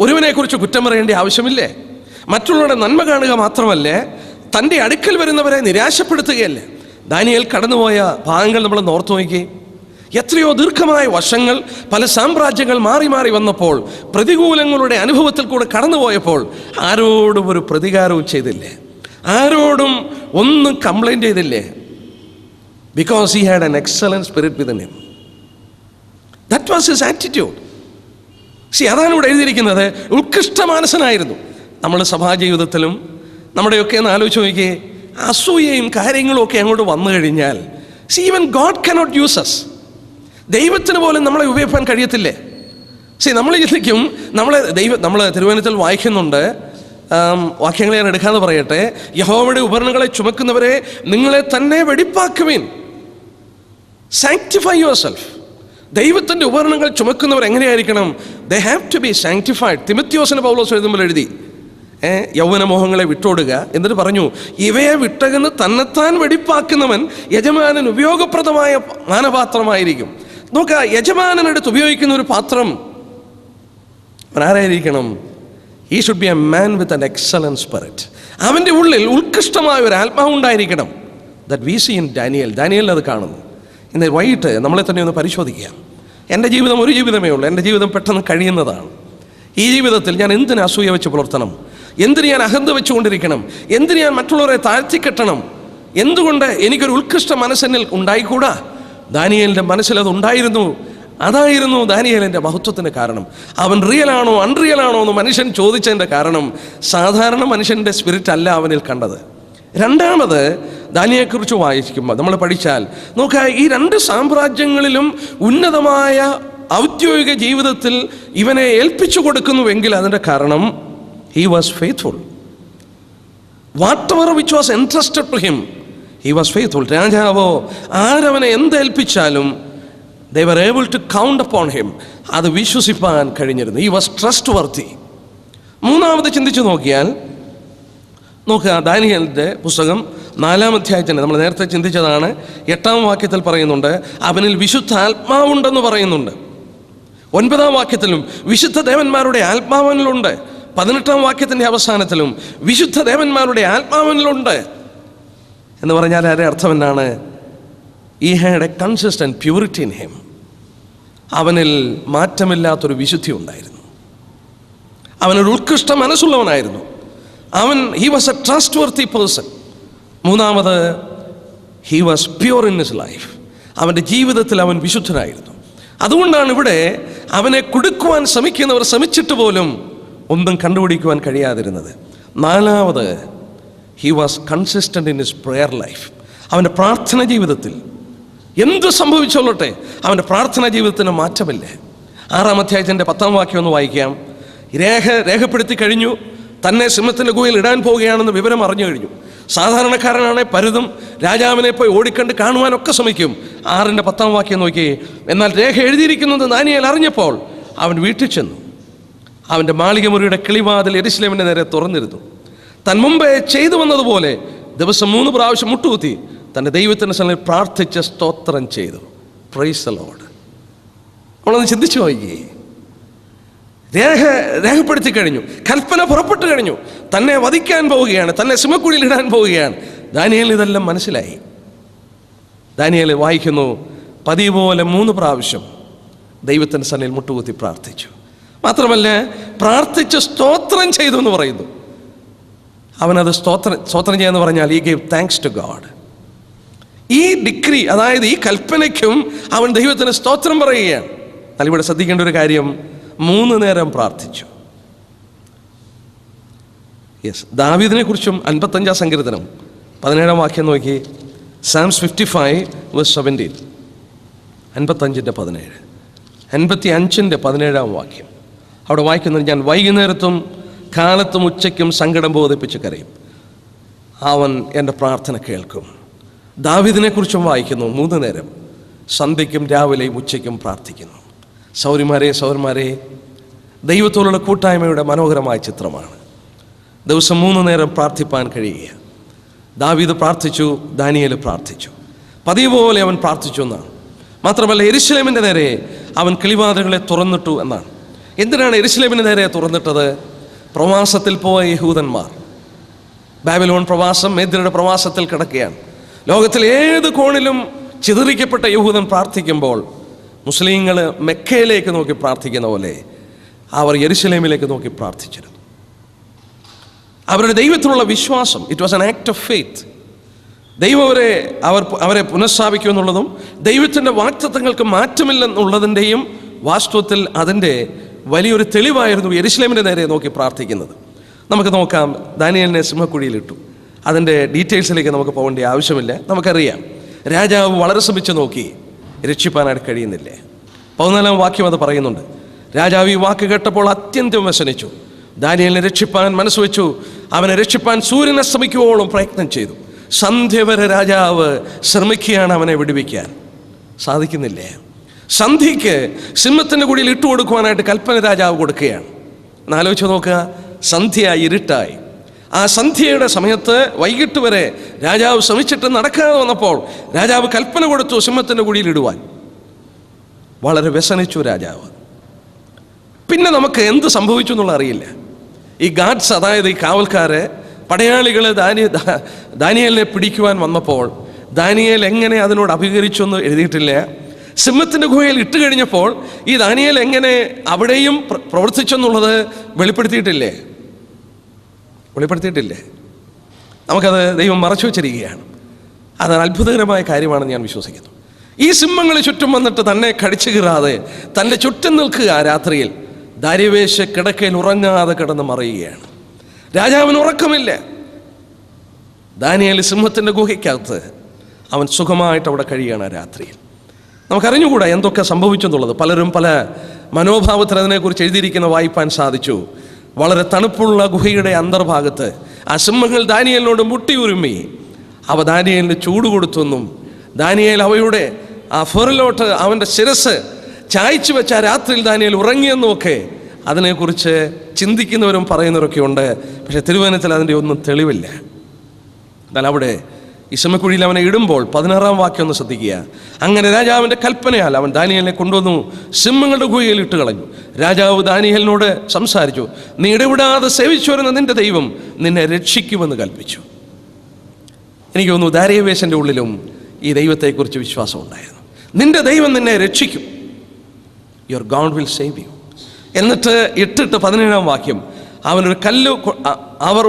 ഒരുവനെക്കുറിച്ച് കുറ്റം പറയേണ്ട ആവശ്യമില്ലേ? മറ്റുള്ളവരുടെ നന്മ കാണുക മാത്രമല്ല, തൻ്റെ അടുക്കൽ വരുന്നവരെ നിരാശപ്പെടുത്തുകയല്ല. ദാനിയേൽ കടന്നുപോയ ഭാഗങ്ങൾ നമ്മൾ ഓർത്തു നോക്കി. എത്രയോ ദീർഘമായ വർഷങ്ങൾ പല സാമ്രാജ്യങ്ങൾ മാറി മാറി വന്നപ്പോൾ, പ്രതികൂലങ്ങളുടെ അനുഭവത്തിൽ കൂടെ കടന്നുപോയപ്പോൾ ആരോടും ഒരു പ്രതികാരവും ചെയ്തില്ലേ, ആരോടും ഒന്നും കംപ്ലൈൻറ്റ് ചെയ്തില്ലേ. Because he had an excellent spirit within him. That was his attitude. അതാണ് ഇവിടെ എഴുതിയിരിക്കുന്നത്. ഉത്കൃഷ്ട മാനസനായിരുന്നു. നമ്മൾ സഭാജീവിതത്തിലും നമ്മുടെയൊക്കെ ഒന്ന് ആലോചിച്ച് നോക്കിയേ, അസൂയയും കാര്യങ്ങളും ഒക്കെ അങ്ങോട്ട് വന്നു കഴിഞ്ഞാൽ even God cannot use us. ദൈവത്തിന് പോലും നമ്മളെ ഉപയോഗിക്കാൻ കഴിയത്തില്ലേ? നമ്മൾ ചിന്തിക്കും, നമ്മൾ തിരുവചനത്തിൽ വായിക്കുന്നുണ്ട്, വാക്യങ്ങളെ ഞാൻ എടുക്കാമെന്ന് പറയട്ടെ. യഹോവയുടെ ഉപകരണങ്ങളെ ചുമക്കുന്നവരെ നിങ്ങളെ തന്നെ വെടിപ്പാക്കുവിൻ. Sanctify your self. ദൈവത്തിൻ്റെ ഉപകരണങ്ങൾ ചുമക്കുന്നവർ എങ്ങനെയായിരിക്കണം? They have to be sanctified. തിമോത്തിയോസിന് പൗലോസ് എഴുതുമ്പോൾ എഴുതി, യൗവനമോഹങ്ങളെ വിട്ടോടുക. എന്നിട്ട് പറഞ്ഞു, ഇവയെ വിട്ടകന്ന് തന്നെത്താൻ വെടിപ്പാക്കുന്നവൻ യജമാനൻ ഉപയോഗപ്രദമായ മാനപാത്രമായിരിക്കും. നോക്കുക, യജമാനനെടുത്ത് ഉപയോഗിക്കുന്ന ഒരു പാത്രം ആരായിരിക്കണം? He should be a man with an excellent spirit. അവൻ്റെ ഉള്ളിൽ ഉത്കൃഷ്ടമായ ഒരു ആത്മാവ് ഉണ്ടായിരിക്കണം. That we see in Daniel. ദാനിയേലിൽ അത് കാണുന്നു. ഇന്ന് വൈകിട്ട് നമ്മളെ തന്നെ ഒന്ന് പരിശോധിക്കുക. എൻ്റെ ജീവിതം ഒരു ജീവിതമേ ഉള്ളൂ. എൻ്റെ ജീവിതം പെട്ടെന്ന് കഴിയുന്നതാണ്. ഈ ജീവിതത്തിൽ ഞാൻ എന്തിന് അസൂയ വെച്ച് പുലർത്തണം? എന്തിന് ഞാൻ അഹന്ത വെച്ചുകൊണ്ടിരിക്കണം? എന്തിന് ഞാൻ മറ്റുള്ളവരെ താഴ്ത്തിക്കെട്ടണം? എന്തുകൊണ്ട് എനിക്കൊരു ഉത്കൃഷ്ട മനസ്സെന്നിൽ ഉണ്ടായിക്കൂടാ? ദാനിയേലിൻ്റെ മനസ്സിൽ അത് ഉണ്ടായിരുന്നു. അതായിരുന്നു ദാനിയേലിൻ്റെ മഹത്വത്തിന് കാരണം. അവൻ റിയൽ ആണോ അൺറിയൽ ആണോ എന്ന് മനുഷ്യൻ ചോദിച്ചതിൻ്റെ കാരണം സാധാരണ മനുഷ്യൻ്റെ സ്പിരിറ്റ് അല്ല അവനിൽ കണ്ടത്. രണ്ടാമത്, ദാനിയേലിനെക്കുറിച്ച് വായിക്കുമ്പോൾ നമ്മൾ പഠിച്ചാൽ നോക്കുക, ഈ രണ്ട് സാമ്രാജ്യങ്ങളിലും ഉന്നതമായ ഔദ്യോഗിക ജീവിതത്തിൽ ഇവനെ ഏൽപ്പിച്ചു കൊടുക്കുന്നുവെങ്കിൽ അതിൻ്റെ കാരണം he was faithful. Whatever which was entrusted to him, he was faithful. രാജാവോ ആരവനെ എന്തേൽപ്പിച്ചാലും they were able to count upon him. അത് വിശ്വസിപ്പാൻ കഴിഞ്ഞിരുന്നു. he was trustworthy. മൂന്നാമത് ചിന്തിച്ചു നോക്കിയാൽ നോക്കുക, ദാനിയേലിൻ്റെ പുസ്തകം 4-ാം അധ്യായത്തിന് നമ്മൾ നേരത്തെ ചിന്തിച്ചതാണ്. 8-ാം വാക്യത്തിൽ പറയുന്നുണ്ട് അവനിൽ വിശുദ്ധ ആത്മാവുണ്ടെന്ന് പറയുന്നുണ്ട്. 9-ാം വാക്യത്തിലും വിശുദ്ധ ദേവന്മാരുടെ ആത്മാവനിലുണ്ട്. 18-ാം വാക്യത്തിൻ്റെ അവസാനത്തിലും വിശുദ്ധ ദേവന്മാരുടെ ആത്മാവനിലുണ്ട് എന്ന് പറഞ്ഞാൽ അതിൻ്റെ അർത്ഥം എന്താണ്? he had a consistent purity in him. അവനിൽ മാറ്റമില്ലാത്തൊരു വിശുദ്ധി ഉണ്ടായിരുന്നു. അവനൊരു ഉത്കൃഷ്ട മനസ്സുള്ളവനായിരുന്നു. he was a trustworthy person. മൂന്നാമത്, he was pure in his life. അവൻ്റെ ജീവിതത്തിൽ അവൻ വിശുദ്ധനായിരുന്നു. അതുകൊണ്ടാണ് ഇവിടെ അവനെ കുടുക്കുവാൻ ശ്രമിക്കുന്നവർ ശ്രമിച്ചിട്ട് പോലും ഒന്നും കണ്ടുപിടിക്കുവാൻ കഴിയാതിരുന്നത്. നാലാമത്, he was consistent in his prayer life. അവൻ്റെ പ്രാർത്ഥന ജീവിതത്തിൽ എന്ത് സംഭവിച്ചോളട്ടെ അവൻ്റെ പ്രാർത്ഥനാ ജീവിതത്തിന് മാറ്റമില്ല. 6-ാം അധ്യായത്തിൻ്റെ 10-ാം വാക്യം ഒന്ന് വായിക്കാം. രേഖപ്പെടുത്തി കഴിഞ്ഞു, തന്നെ സിംഹത്തിൻ്റെ ഗുഹയിൽ ഇടാൻ പോവുകയാണെന്ന് വിവരം അറിഞ്ഞു കഴിഞ്ഞു. സാധാരണക്കാരനാണെ പരുതും, രാജാവിനെ പോയി ഓടിക്കണ്ട് കാണുവാനൊക്കെ ശ്രമിക്കും. 6-ന്റെ 10-ാം വാക്യം നോക്കി. എന്നാൽ രേഖ എഴുതിയിരിക്കുന്നത് ദാനിയേൽ അറിഞ്ഞപ്പോൾ അവൻ വീട്ടിൽ ചെന്നു. അവൻ്റെ മാളികമുറിയുടെ കിളിവാതിൽ യെരൂശലേമിൻ്റെ നേരെ തുറന്നിരുന്നു. താൻ മുമ്പേ ചെയ്തു വന്നതുപോലെ ദിവസം 3 പ്രാവശ്യം മുട്ടുകുത്തി തൻ്റെ ദൈവത്തിൻ്റെ സന്നിധിയിൽ പ്രാർത്ഥിച്ച് സ്തോത്രം ചെയ്തു. Praise the Lord. നമ്മളൊന്ന് ചിന്തിച്ചു നോക്കി. രേഖപ്പെടുത്തി കഴിഞ്ഞു, കൽപ്പന പുറപ്പെട്ടു കഴിഞ്ഞു, തന്നെ വധിക്കാൻ പോവുകയാണ്, തന്നെ സിംഹക്കുഴിയിൽ ഇടാൻ പോവുകയാണ്. ദാനിയേൽ ഇതെല്ലാം മനസ്സിലായി. ദാനിയേൽ വായിക്കുന്നു, പതിവ് പോലെ 3 പ്രാവശ്യം ദൈവത്തിൻ്റെ സന്നിധിയിൽ മുട്ടുകുത്തി പ്രാർത്ഥിച്ചു. മാത്രമല്ല പ്രാർത്ഥിച്ച് സ്തോത്രം ചെയ്തു എന്ന് പറയുന്നു. അവനത് സ്തോത്രം ചെയ്യാന്ന് പറഞ്ഞാൽ he gave thanks to God. ഈ ഡിഗ്രി, അതായത് ഈ കൽപ്പനയ്ക്കും അവൻ ദൈവത്തിന് സ്തോത്രം പറയുകയാണ്. എന്നാൽ ഇവിടെ ശ്രദ്ധിക്കേണ്ട ഒരു കാര്യം, 3 നേരം പ്രാർത്ഥിച്ചു. ദാവീദിനെ കുറിച്ചും 55-ാം സങ്കീർത്തനം 17-ാം വാക്യം നോക്കി. Psalms 55:17, 55-ന്റെ 17, 55-ന്റെ 17-ാം വാക്യം. അവിടെ വായിക്കുന്നത്, ഞാൻ വൈകുന്നേരത്തും കാലത്തും ഉച്ചയ്ക്കും സങ്കടം ബോധിപ്പിച്ച് കരയും, അവൻ എൻ്റെ പ്രാർത്ഥന കേൾക്കും. ദാവീദിനെ കുറിച്ചും വായിക്കുന്നു, 3 നേരം സന്ധ്യയ്ക്കും രാവിലെയും ഉച്ചയ്ക്കും പ്രാർത്ഥിക്കുന്നു. സൗരന്മാരെ, ദൈവത്തോടുള്ള കൂട്ടായ്മയുടെ മനോഹരമായ ചിത്രമാണ്. ദിവസം 3 നേരം പ്രാർത്ഥിപ്പാൻ കഴിയുക. ദാവീദ് പ്രാർത്ഥിച്ചു, ദാനിയേൽ പ്രാർത്ഥിച്ചു, പതിവ് പോലെ അവൻ പ്രാർത്ഥിച്ചു എന്നാണ്. മാത്രമല്ല യെരൂശലേമിൻ്റെ നേരെ അവൻ കിളിവാതിലുകളെ തുറന്നിട്ടു എന്നാണ്. എന്തിനാണ് യെരൂശലേമിൻ്റെ നേരെ തുറന്നിട്ടത്? പ്രവാസത്തിൽ പോയ യഹൂദന്മാർ, ബാബിലോൺ പ്രവാസം, മേദ്യരുടെ പ്രവാസത്തിൽ കിടക്കുകയാണ്. ലോകത്തിൽ ഏത് കോണിലും ചിതറിക്കപ്പെട്ട യഹൂദൻ പ്രാർത്ഥിക്കുമ്പോൾ മുസ്ലിങ്ങൾ മെക്കയിലേക്ക് നോക്കി പ്രാർത്ഥിക്കുന്ന പോലെ അവർ യെരുശലേമിലേക്ക് നോക്കി പ്രാർത്ഥിച്ചിരുന്നു. അവരുടെ ദൈവത്തിലുള്ള വിശ്വാസം, it was an act of faith. ദൈവം അവരെ പുനഃസ്ഥാപിക്കുമെന്നുള്ളതും ദൈവത്തിൻ്റെ വാഗ്ദത്തങ്ങൾക്ക് മാറ്റമില്ലെന്നുള്ളതിൻ്റെയും വാസ്തവത്തിൽ അതിൻ്റെ വലിയൊരു തെളിവായിരുന്നു യെരുശലേമിൻ്റെ നേരെ നോക്കി പ്രാർത്ഥിക്കുന്നത്. നമുക്ക് നോക്കാം. ദാനിയേലിനെ സിംഹക്കുഴിയിലിട്ടു. അതിൻ്റെ ഡീറ്റെയിൽസിലേക്ക് നമുക്ക് പോകേണ്ട ആവശ്യമില്ല. നമുക്കറിയാം, രാജാവ് വളരെ ശ്രമിച്ചു നോക്കി, രക്ഷിപ്പാനായിട്ട് കഴിയുന്നില്ലേ. 14-ാം വാക്യം അത് പറയുന്നുണ്ട്. രാജാവ് ഈ വാക്ക് കേട്ടപ്പോൾ അത്യന്തം വ്യസനിച്ചു. ദാനിയേലിനെ രക്ഷിപ്പാൻ മനസ്സ് വെച്ചു. അവനെ രക്ഷിപ്പാൻ സൂര്യനെ ശ്രമിക്കുവോളം പ്രയത്നം ചെയ്തു. സന്ധ്യ വരെ രാജാവ് ശ്രമിക്കുകയാണ് അവനെ വിടുവിക്കാൻ. സാധിക്കുന്നില്ലേ. സന്ധ്യയ്ക്ക് സിംഹത്തിൻ്റെ കുഴിയിൽ ഇട്ടുകൊടുക്കുവാനായിട്ട് കൽപ്പന രാജാവ് കൊടുക്കുകയാണ്. എന്നാലോചിച്ച് നോക്കുക, സന്ധ്യ ഇരുട്ടായി. ആ സന്ധ്യയുടെ സമയത്ത് വൈകിട്ട് വരെ രാജാവ് ശ്രമിച്ചിട്ട് നടക്കാതെ വന്നപ്പോൾ രാജാവ് കൽപ്പന കൊടുത്തു സിംഹത്തിൻ്റെ കുഴിയിൽ ഇടുവാൻ. വളരെ വ്യസനിച്ചു രാജാവ്. പിന്നെ നമുക്ക് എന്ത് സംഭവിച്ചു എന്നുള്ള അറിയില്ല. ഈ ഗാർഡ്സ്, അതായത് ഈ കാവൽക്കാര്, പടയാളികൾ ദാനിയേലിനെ പിടിക്കുവാൻ വന്നപ്പോൾ ദാനിയേൽ എങ്ങനെ അതിനോട് അഭികരിച്ചു എന്ന് എഴുതിയിട്ടില്ല. സിംഹത്തിൻ്റെ ഗുഹയിൽ ഇട്ട് കഴിഞ്ഞപ്പോൾ ഈ ദാനിയേൽ എങ്ങനെ അവിടെയും പ്രവർത്തിച്ചെന്നുള്ളത് വെളിപ്പെടുത്തിയിട്ടില്ലേ? നമുക്കത് ദൈവം മറച്ചു വച്ചിരിക്കുകയാണ്. അത് അത്ഭുതകരമായ കാര്യമാണെന്ന് ഞാൻ വിശ്വസിക്കുന്നു. ഈ സിംഹങ്ങൾ ചുറ്റും വന്നിട്ട് തന്നെ കടിച്ചു കീറാതെ തൻ്റെ ചുറ്റും നിൽക്കുക. രാത്രിയിൽ ദാരിവേശ കിടക്കയിൽ ഉറങ്ങാതെ കിടന്ന് മറിയുകയാണ്. രാജാവിന് ഉറക്കമില്ല. ദാനിയേൽ സിംഹത്തിൻ്റെ ഗുഹയ്ക്കകത്ത് അവൻ സുഖമായിട്ട് അവിടെ കഴിയുകയാണ് രാത്രിയിൽ. നമുക്കറിഞ്ഞുകൂടാ എന്തൊക്കെ സംഭവിച്ചെന്നുള്ളത്. പലരും പല മനോഭാവത്തിൽ അതിനെക്കുറിച്ച് എഴുതിയിരിക്കുന്ന വായിപ്പാൻ സാധിച്ചു. വളരെ തണുപ്പുള്ള ഗുഹയുടെ അന്തർഭാഗത്ത് ആ സിംഹങ്ങൾ ദാനിയേലിനോട് മുട്ടിയുരുമ്മി അവ ദാനിയേലിന് ചൂട് കൊടുത്തെന്നും ദാനിയേൽ അവയുടെ ആ ഫെറിലോട്ട് അവൻ്റെ ശിരസ് ചായച്ചു വെച്ച ആ രാത്രിയിൽ ദാനിയേൽ ഉറങ്ങിയെന്നുമൊക്കെ അതിനെക്കുറിച്ച് ചിന്തിക്കുന്നവരും പറയുന്നവരൊക്കെ ഉണ്ട്. പക്ഷേ തിരുവചനത്തിൽ അതിൻ്റെ ഒന്നും തെളിവില്ല. എന്നാൽ അവിടെ ഈ സിംഹക്കുഴിയിൽ അവനെ ഇടുമ്പോൾ 16-ാം വാക്യം ഒന്ന് ശ്രദ്ധിക്കുക. അങ്ങനെ രാജാവിൻ്റെ കൽപ്പനയാൽ അവൻ ദാനിയേലിനെ കൊണ്ടുവന്നു സിംഹങ്ങളുടെ ഗുഹയിൽ ഇട്ട് കളഞ്ഞു. രാജാവ് ദാനിയേലിനോട് സംസാരിച്ചു. നീ ഇടപെടാതെ സേവിച്ചു വരുന്ന നിന്റെ ദൈവം നിന്നെ രക്ഷിക്കുമെന്ന് കൽപ്പിച്ചു. എനിക്ക് തോന്നുന്നു ദാരിയവേശൻ്റെ ഉള്ളിലും ഈ ദൈവത്തെക്കുറിച്ച് വിശ്വാസം ഉണ്ടായിരുന്നു. നിന്റെ ദൈവം നിന്നെ രക്ഷിക്കും. Your God will save U. എന്നിട്ട് ഇട്ടിട്ട് 17-ാം വാക്യം, അവർ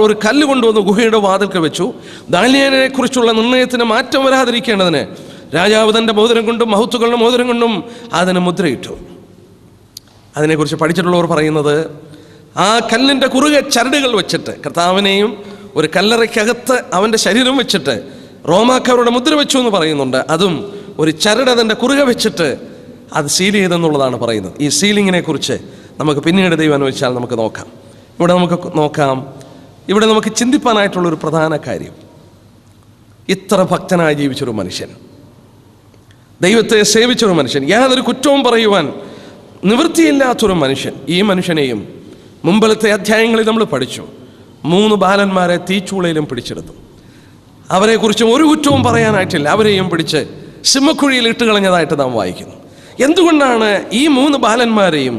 ഒരു കല്ല് കൊണ്ടുവന്ന് ഗുഹയുടെ വാതിൽക്ക് വെച്ചു. ദാനിയേലിനെ കുറിച്ചുള്ള നിർണയത്തിന് മാറ്റം വരാതിരിക്കേണ്ടതിന് രാജാവ് തൻ്റെ മോതിരം കൊണ്ടും മഹത്തുക്കളുടെ മോതിരം കൊണ്ടും അതിന് മുദ്രയിട്ടു. അതിനെക്കുറിച്ച് പഠിച്ചിട്ടുള്ളവർ പറയുന്നത്, ആ കല്ലിൻ്റെ കുറുകെ ചരടുകൾ വെച്ചിട്ട് കർത്താവിനെയും ഒരു കല്ലറയ്ക്കകത്ത് അവൻ്റെ ശരീരം വെച്ചിട്ട് റോമാക്കാരുടെ മുദ്ര വെച്ചു എന്ന് പറയുന്നുണ്ട്. അതും ഒരു ചരട് അതിൻ്റെ കുറുകെ വെച്ചിട്ട് അത് സീൽ ചെയ്തെന്നുള്ളതാണ് പറയുന്നത്. ഈ സീലിങ്ങിനെ കുറിച്ച് നമുക്ക് പിന്നീട് ദൈവം അനുവദിച്ചാൽ നമുക്ക് നോക്കാം. ഇവിടെ നമുക്ക് ചിന്തിപ്പാനായിട്ടുള്ളൊരു പ്രധാന കാര്യം, ഇത്ര ഭക്തനായി ജീവിച്ചൊരു മനുഷ്യൻ, ദൈവത്തെ സേവിച്ചൊരു മനുഷ്യൻ, യാതൊരു കുറ്റവും പറയുവാൻ നിവൃത്തിയില്ലാത്തൊരു മനുഷ്യൻ. ഈ മനുഷ്യനെയും മുമ്പിലത്തെ അധ്യായങ്ങളിൽ നമ്മൾ പഠിച്ചു. 3 ബാലന്മാരെ തീച്ചൂളയിലും പിടിച്ചെടുത്തു. അവരെക്കുറിച്ചും ഒരു കുറ്റവും പറയാനായിട്ടില്ല. അവരെയും പിടിച്ച് സിംഹക്കുഴിയിൽ ഇട്ട് കളഞ്ഞതായിട്ട് നാം വായിക്കുന്നു. എന്തുകൊണ്ടാണ് ഈ 3 ബാലന്മാരെയും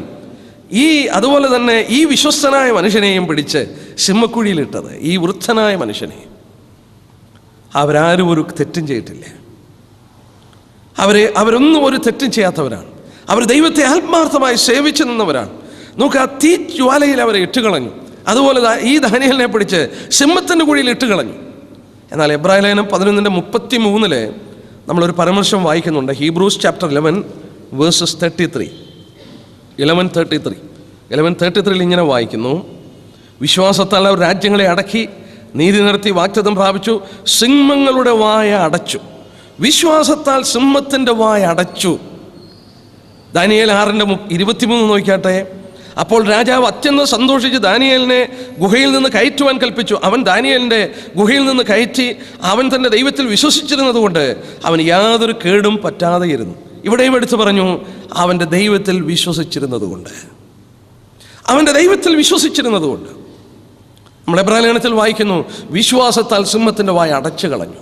അതുപോലെ തന്നെ ഈ വിശ്വസ്തനായ മനുഷ്യനെയും പിടിച്ച് സിംഹക്കുഴിയിലിട്ടത്? ഈ വൃദ്ധനായ മനുഷ്യനെ അവരാരും ഒരു തെറ്റും ചെയ്തിട്ടില്ല. അവരൊന്നും ഒരു തെറ്റും ചെയ്യാത്തവരാണ്. അവർ ദൈവത്തെ ആത്മാർത്ഥമായി സേവിച്ചു നിന്നവരാണ്. നോക്കുക, ആ തീ ജ്വാലയിൽ അവരെ ഇട്ടുകളഞ്ഞു. അതുപോലെ ഈ ദാനിയേലിനെ പിടിച്ച് സിംഹത്തിൻ്റെ കുഴിയിൽ ഇട്ടുകളഞ്ഞു. എന്നാൽ എബ്രായ ലേഖനം 11:33 നമ്മളൊരു പരാമർശം വായിക്കുന്നുണ്ട്. Hebrews chapter 11 versus 33. 11:33 ഇങ്ങനെ വായിക്കുന്നു: വിശ്വാസത്താൽ അവർ രാജ്യങ്ങളെ അടക്കി, നീതി നടത്തി, വാഗ്ദത്തം പ്രാപിച്ചു, സിംഹങ്ങളുടെ വായ അടച്ചു. വിശ്വാസത്താൽ സിംഹത്തിൻ്റെ വായ അടച്ചു. ദാനിയേൽ 6:23 നോക്കിയാട്ടെ. അപ്പോൾ രാജാവ് അത്യന്തം സന്തോഷിച്ച് ദാനിയേലിനെ ഗുഹയിൽ നിന്ന് കയറ്റുവാൻ കൽപ്പിച്ചു. അവൻ ദാനിയേലിൻ്റെ ഗുഹയിൽ നിന്ന് കയറ്റി. അവൻ തൻ്റെ ദൈവത്തിൽ വിശ്വസിച്ചിരുന്നത് കൊണ്ട് അവൻ യാതൊരു കേടും പറ്റാതെ ഇരുന്നു. ഇവിടെയും എടുത്തു പറഞ്ഞു, അവൻ്റെ ദൈവത്തിൽ വിശ്വസിച്ചിരുന്നത് കൊണ്ട്. നമ്മൾ എബ്രായ ലേഖനത്തിൽ വായിക്കുന്നു, വിശ്വാസത്താൽ സിംഹത്തിൻ്റെ വായ അടച്ചു കളഞ്ഞു.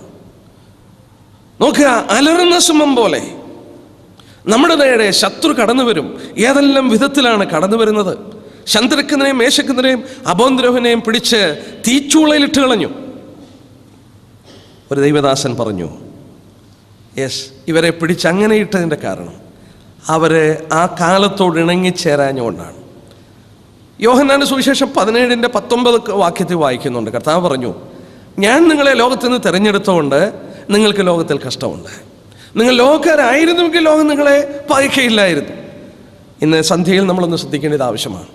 നോക്കുക, അലറുന്ന സിംഹം പോലെ നമ്മുടെ നേരെ ശത്രു കടന്നു വരും. ഏതെല്ലാം വിധത്തിലാണ് കടന്നു വരുന്നത്? ശന്ദ്രക്കനെയും മേശക്കനെയും അബോദ്രോഹിനെയും പിടിച്ച് തീച്ചൂളയിലിട്ട് കളഞ്ഞു. ഒരു ദൈവദാസൻ പറഞ്ഞു, യെസ്, ഇവരെ പിടിച്ച് അങ്ങനെ ഇട്ടതിൻ്റെ കാരണം അവരെ ആ കാലത്തോട് ഇണങ്ങിച്ചേരാഞ്ഞുകൊണ്ടാണ്. യോഹന്നാന്റെ സുവിശേഷം 17:19 വാക്യത്തിൽ വായിക്കുന്നുണ്ട്. കർത്താവ് പറഞ്ഞു, ഞാൻ നിങ്ങളെ ലോകത്തിൽ നിന്ന് തിരഞ്ഞെടുത്തുകൊണ്ട് നിങ്ങൾക്ക് ലോകത്തിൽ കഷ്ടമുണ്ട്. നിങ്ങൾ ലോകക്കാരായിരുന്നുവെങ്കിൽ ലോകം നിങ്ങളെ പകയ്ക്കയില്ലായിരുന്നു. ഇന്ന് സന്ധ്യയിൽ നമ്മളൊന്ന് ശ്രദ്ധിക്കേണ്ടത് ആവശ്യമാണ്.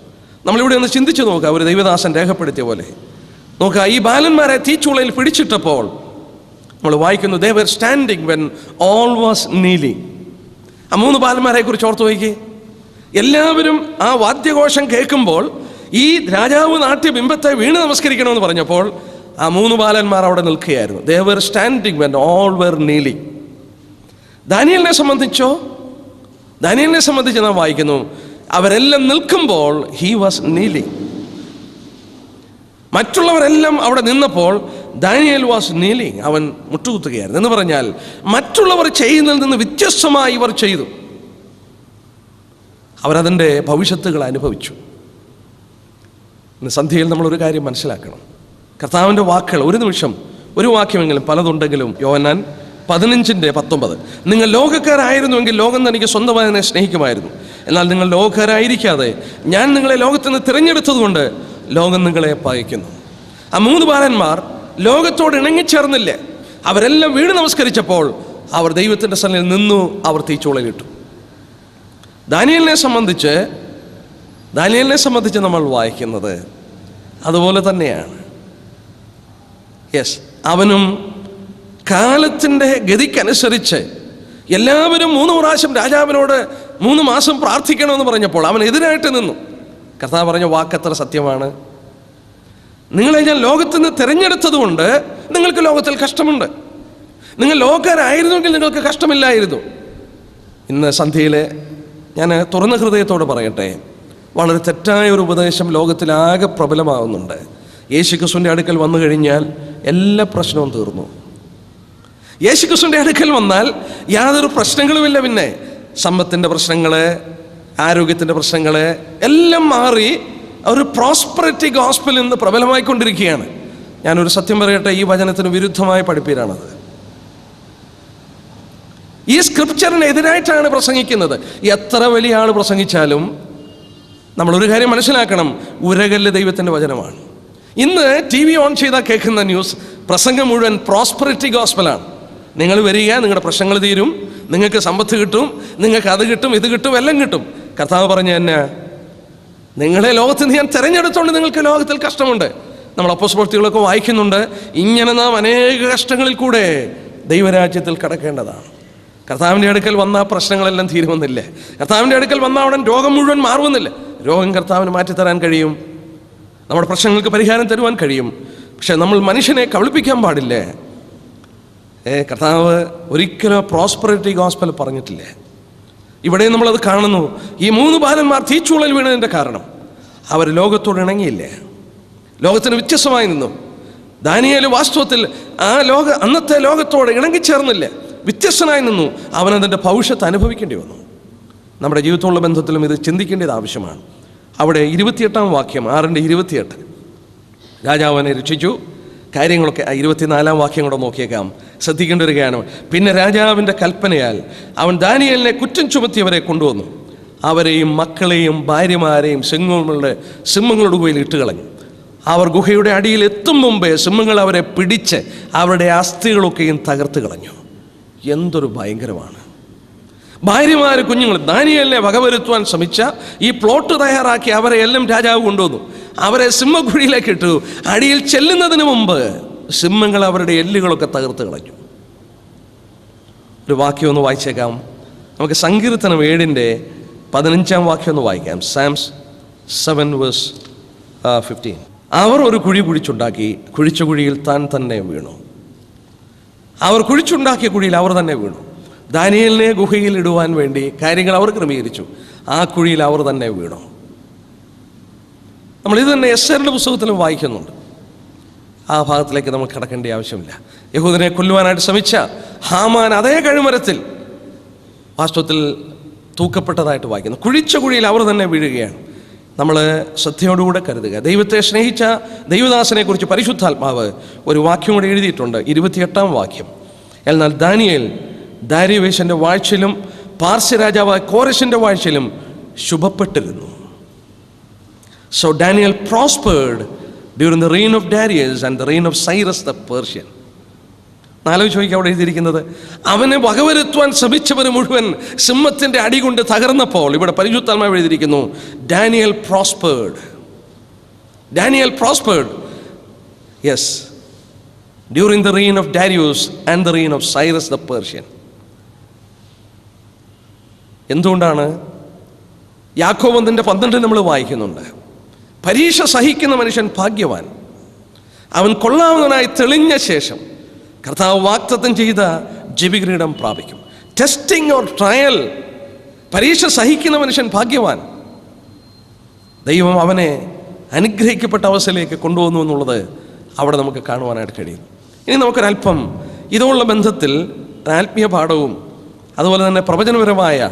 നമ്മളിവിടെ ഒന്ന് ചിന്തിച്ചു നോക്കുക. ഒരു ദൈവദാസൻ രേഖപ്പെടുത്തിയ പോലെ നോക്കുക, ഈ ബാലന്മാരെ തീച്ചൂളയിൽ പിടിച്ചിട്ടപ്പോൾ നമ്മൾ വായിക്കുന്നു, they were standing when all was kneeling. ആ 3 ബാലന്മാരെ കുറിച്ച് ഓർത്ത് നോക്കി. എല്ലാവരും ആ വാദ്യഘോഷം കേൾക്കുമ്പോൾ ഈ രാജാവ് നാട്യ ബിംബത്തെ വീണ് നമസ്കരിക്കണമെന്ന് പറഞ്ഞപ്പോൾ ആ 3 ബാലന്മാർ അവിടെ നിൽക്കുകയായിരുന്നു. they were standing when all were kneeling. ദാനിയേലിനെ സംബന്ധിച്ച് നാം വായിക്കുന്നു, അവരെല്ലാം നിൽക്കുമ്പോൾ he was kneeling. മറ്റുള്ളവരെല്ലാം അവിടെ നിന്നപ്പോൾ ദാനിയേൽ വാസ് kneeling. അവൻ മുട്ടുകുത്തുകയായിരുന്നു. എന്ന് പറഞ്ഞാൽ മറ്റുള്ളവർ ചെയ്യുന്നതിൽ നിന്ന് വ്യത്യസ്തമായി ഇവർ ചെയ്തു. അവരതിൻ്റെ ഭവിഷ്യത്തുകൾ അനുഭവിച്ചു. ഇന്ന് സന്ധ്യയിൽ നമ്മളൊരു കാര്യം മനസ്സിലാക്കണം. കർത്താവിൻ്റെ വാക്കുകൾ ഒരു നിമിഷം ഒരു വാക്യമെങ്കിലും പലതുണ്ടെങ്കിലും യോഹന്നാൻ 15:19 നിങ്ങൾ ലോകക്കാരായിരുന്നുവെങ്കിൽ ലോകം തനിക്ക് സ്വന്തമായി തന്നെ സ്നേഹിക്കുമായിരുന്നു. എന്നാൽ നിങ്ങൾ ലോകക്കാരായിരിക്കാതെ ഞാൻ നിങ്ങളെ ലോകത്തിൽ നിന്ന് തിരഞ്ഞെടുത്തതുകൊണ്ട് ലോകം നിങ്ങളെ പകയ്ക്കുന്നു. ആ 3 ബാലന്മാർ ലോകത്തോട് ഇണങ്ങിച്ചേർന്നില്ല. അവരെല്ലാം വീണ് നമസ്കരിച്ചപ്പോൾ അവർ ദൈവത്തിൻ്റെ സന്നിധിയിൽ നിന്നു. അവർ തീച്ചൂളയിലിട്ടു. ദാനിയേലിനെ സംബന്ധിച്ച് നമ്മൾ വായിക്കുന്നത് അതുപോലെ തന്നെയാണ്. യെസ്, അവനും കാലത്തിൻ്റെ ഗതിക്കനുസരിച്ച് എല്ലാവരും 3 പ്രാവശ്യം രാജാവിനോട് 3 മാസം പ്രാർത്ഥിക്കണമെന്ന് പറഞ്ഞപ്പോൾ അവൻ എതിരായിട്ട് നിന്നു. കർത്താവ് പറഞ്ഞ വാക്കത്ര സത്യമാണ്. നിങ്ങളെ ഞാൻ ലോകത്തിൽ നിന്ന് തിരഞ്ഞെടുത്തത് കൊണ്ട് നിങ്ങൾക്ക് ലോകത്തിൽ കഷ്ടമുണ്ട്. നിങ്ങൾ ലോകക്കാരായിരുന്നുവെങ്കിൽ നിങ്ങൾക്ക് കഷ്ടമില്ലായിരുന്നു. ഇന്ന് സന്ധ്യയിൽ ഞാൻ തുറന്ന ഹൃദയത്തോട് പറയട്ടെ, വളരെ തെറ്റായ ഒരു ഉപദേശം ലോകത്തിലാകെ പ്രബലമാകുന്നുണ്ട്. യേശുക്രിസ്തുവിൻ്റെ അടുക്കൽ വന്നു കഴിഞ്ഞാൽ എല്ലാ പ്രശ്നവും തീർന്നു. യേശുക്രിസ്തുവിൻ്റെ അടുക്കൽ വന്നാൽ യാതൊരു പ്രശ്നങ്ങളുമില്ല. പിന്നെ സമ്പത്തിൻ്റെ പ്രശ്നങ്ങൾ, ആരോഗ്യത്തിൻ്റെ പ്രശ്നങ്ങൾ എല്ലാം മാറി ഒരു പ്രോസ്പെറിറ്റി ഗോസ്പൽ ഇന്ന് പ്രബലമായിക്കൊണ്ടിരിക്കുകയാണ്. ഞാനൊരു സത്യം പറയട്ടെ, ഈ വചനത്തിന് വിരുദ്ധമായ പഠിപ്പീരാണത്. ഈ സ്ക്രിപ്ചറിന് എതിരായിട്ടാണ് പ്രസംഗിക്കുന്നത്. എത്ര വലിയ ആൾ പ്രസംഗിച്ചാലും നമ്മളൊരു കാര്യം മനസ്സിലാക്കണം, ഉരകല്ല് ദൈവത്തിൻ്റെ വചനമാണ്. ഇന്ന് TV ഓൺ ചെയ്താൽ കേൾക്കുന്ന ന്യൂസ് പ്രസംഗം മുഴുവൻ പ്രോസ്പെറിറ്റി ഗോസ്പലാണ്. നിങ്ങൾ വരിക, നിങ്ങളുടെ പ്രശ്നങ്ങൾ തീരും, നിങ്ങൾക്ക് സമ്പത്ത് കിട്ടും, നിങ്ങൾക്ക് അത് കിട്ടും, ഇത് കിട്ടും, എല്ലാം കിട്ടും. കർത്താവ് പറഞ്ഞു തന്നെ, നിങ്ങളെ ലോകത്തിൽ നിന്ന് ഞാൻ തിരഞ്ഞെടുത്തോണ്ട് നിങ്ങൾക്ക് ലോകത്തിൽ കഷ്ടമുണ്ട്. നമ്മൾ അപ്പോസ്തലപ്രവൃത്തികളൊക്കെ വായിക്കുന്നുണ്ട്. ഇങ്ങനെ നാം അനേക കഷ്ടങ്ങളിൽ കൂടെ ദൈവരാജ്യത്തിൽ കടക്കേണ്ടതാണ്. കർത്താവിൻ്റെ അടുക്കൽ വന്ന പ്രശ്നങ്ങളെല്ലാം തീരുമെന്നില്ല. കർത്താവിൻ്റെ അടുക്കൽ വന്ന അവിടെ രോഗം മുഴുവൻ മാറുമെന്നില്ല. രോഗം കർത്താവിന് മാറ്റിത്തരാൻ കഴിയും, നമ്മുടെ പ്രശ്നങ്ങൾക്ക് പരിഹാരം തരുവാൻ കഴിയും. പക്ഷെ നമ്മൾ മനുഷ്യനെ കബളിപ്പിക്കാൻ പാടില്ല. കർത്താവ് ഒരിക്കലും പ്രോസ്പെറിറ്റി ഗോസ്പൽ പറഞ്ഞിട്ടില്ല. ഇവിടെ നമ്മളത് കാണുന്നു. ഈ 3 ബാലന്മാർ തീച്ചൂളയിൽ വീണതിൻ്റെ കാരണം അവർ ലോകത്തോട് ഇണങ്ങിയില്ല, ലോകത്തിന് വ്യത്യസ്തമായി നിന്നു. ദാനിയേൽ വാസ്തവത്തിൽ അന്നത്തെ ലോകത്തോട് ഇണങ്ങിച്ചേർന്നില്ല, വ്യത്യസ്തനായി നിന്നു. അവനതിൻ്റെ ഭവിഷ്യത്ത് അനുഭവിക്കേണ്ടി വന്നു. നമ്മുടെ ജീവിതത്തിലുള്ള ബന്ധത്തിലും ഇത് ചിന്തിക്കേണ്ടത് ആവശ്യമാണ്. അവിടെ 28-ാം വാക്യം, 6:28, രാജാവിനെ രക്ഷിച്ചു. കാര്യങ്ങളൊക്കെ 24-ാം വാക്യം കൂടെ നോക്കിയേക്കാം, ശ്രദ്ധിക്കേണ്ട ഒരു കാര്യം. പിന്നെ രാജാവിൻ്റെ കൽപ്പനയാൽ അവൻ ദാനിയേലിനെ കുറ്റം ചുമത്തിയവരെ കൊണ്ടുവന്നു. അവരെയും മക്കളെയും ഭാര്യമാരെയും സിംഹങ്ങളുടെ ഗുഹയിൽ ഇട്ടുകളഞ്ഞു. അവർ ഗുഹയുടെ അടിയിൽ എത്തും മുമ്പേ സിംഹങ്ങൾ അവരെ പിടിച്ച് അവരുടെ അസ്ഥികളൊക്കെയും തകർത്ത് കളഞ്ഞു. എന്തൊരു ഭയങ്കരമാണ്! ഭാര്യമാര്, കുഞ്ഞുങ്ങൾ ദാനിയേലിനെ വകവരുത്തുവാൻ ശ്രമിച്ച ഈ പ്ലോട്ട് തയ്യാറാക്കി അവരെ എല്ലാം രാജാവ് കൊണ്ടുവന്നു. അവരെ സിംഹക്കുഴിയിലേക്ക് ഇട്ടു. അടിയിൽ ചെല്ലുന്നതിന് മുമ്പ് സിംഹങ്ങൾ അവരുടെ എല്ലുകളൊക്കെ തകർത്ത് കളഞ്ഞു. ഒരു വാക്യം ഒന്ന് വായിച്ചേക്കാം. നമുക്ക് സങ്കീർത്തനം 7:15 വാക്യം ഒന്ന് വായിക്കാം. സാംസ് 7:15. അവർ ഒരു കുഴി കുഴിച്ചുണ്ടാക്കി, കുഴിച്ച കുഴിയിൽ താൻ തന്നെ വീണു. അവർ കുഴിച്ചുണ്ടാക്കിയ കുഴിയിൽ അവർ തന്നെ വീണു. ദാനിയേലിനെ ഗുഹയിൽ ഇടുവാൻ വേണ്ടി കാര്യങ്ങൾ അവർ ക്രമീകരിച്ചു. ആ കുഴിയിൽ അവർ തന്നെ വീണു. നമ്മളിത് തന്നെ എസ്തേറിന്റെ പുസ്തകത്തിലും വായിക്കുന്നുണ്ട്. ആ ഭാഗത്തിലേക്ക് നമ്മൾ കടക്കേണ്ട ആവശ്യമില്ല. യഹൂദനെ കൊല്ലുവാനായിട്ട് ശ്രമിച്ച ഹാമാൻ അതേ കഴുമരത്തിൽ വാസ്തവത്തിൽ തൂക്കപ്പെട്ടതായിട്ട് വായിക്കുന്നു. കുഴിച്ച കുഴിയിൽ അവർ തന്നെ വീഴുകയാണ്. നമ്മൾ ശ്രദ്ധയോടുകൂടെ കരുതുക. ദൈവത്തെ സ്നേഹിച്ച ദൈവദാസനെക്കുറിച്ച് പരിശുദ്ധാത്മാവ് ഒരു വാക്യം കൂടെ എഴുതിയിട്ടുണ്ട്, 28-ാം വാക്യം. എന്നാൽ ദാനിയേൽ ദാരിവേശൻ്റെ വാഴ്ചയിലും പാർസ്യ രാജാവായ കോരശിൻ്റെ വാഴ്ചയിലും ശുഭപ്പെട്ടിരുന്നു. So Daniel prospered during the reign of Darius and the reign of Cyrus the Persian. ആലോചിച്ച് നോക്കി അവിടെ എഴുതിയിരിക്കുന്നത്, അവനെ വകവരുത്തുവാൻ ശ്രമിച്ചവർ മുഴുവൻ സിംഹത്തിൻ്റെ അടികൊണ്ട് തകർന്നപ്പോൾ ഇവിടെ പരിശുദ്ധാത്മാവ് എഴുതിയിരിക്കുന്നു, Daniel prospered. Daniel prospered, yes, during the reign of Darius and the reign of Cyrus the Persian. എന്തുകൊണ്ടാണ്? യാക്കോബ് 1:12 നമ്മൾ വായിക്കുന്നുണ്ട്, പരീക്ഷ സഹിക്കുന്ന മനുഷ്യൻ ഭാഗ്യവാൻ, അവൻ കൊള്ളാവുന്നവനായി തെളിഞ്ഞ ശേഷം കർത്താവ് വാഗ്ദത്തം ചെയ്ത ജയകിരീടം പ്രാപിക്കും. ടെസ്റ്റിംഗ് ഓർ ട്രയൽ, പരീക്ഷ സഹിക്കുന്ന മനുഷ്യൻ ഭാഗ്യവാൻ. ദൈവം അവനെ അനുഗ്രഹിക്കപ്പെട്ട അവസ്ഥയിലേക്ക് കൊണ്ടുവന്നു എന്നുള്ളത് അവിടെ നമുക്ക് കാണുവാനായിട്ട് കഴിയും. ഇനി നമുക്കൊരല്പം ഇതുള്ള ബന്ധത്തിൽ ആത്മീയ പാഠവും അതുപോലെ തന്നെ പ്രവചനപരമായ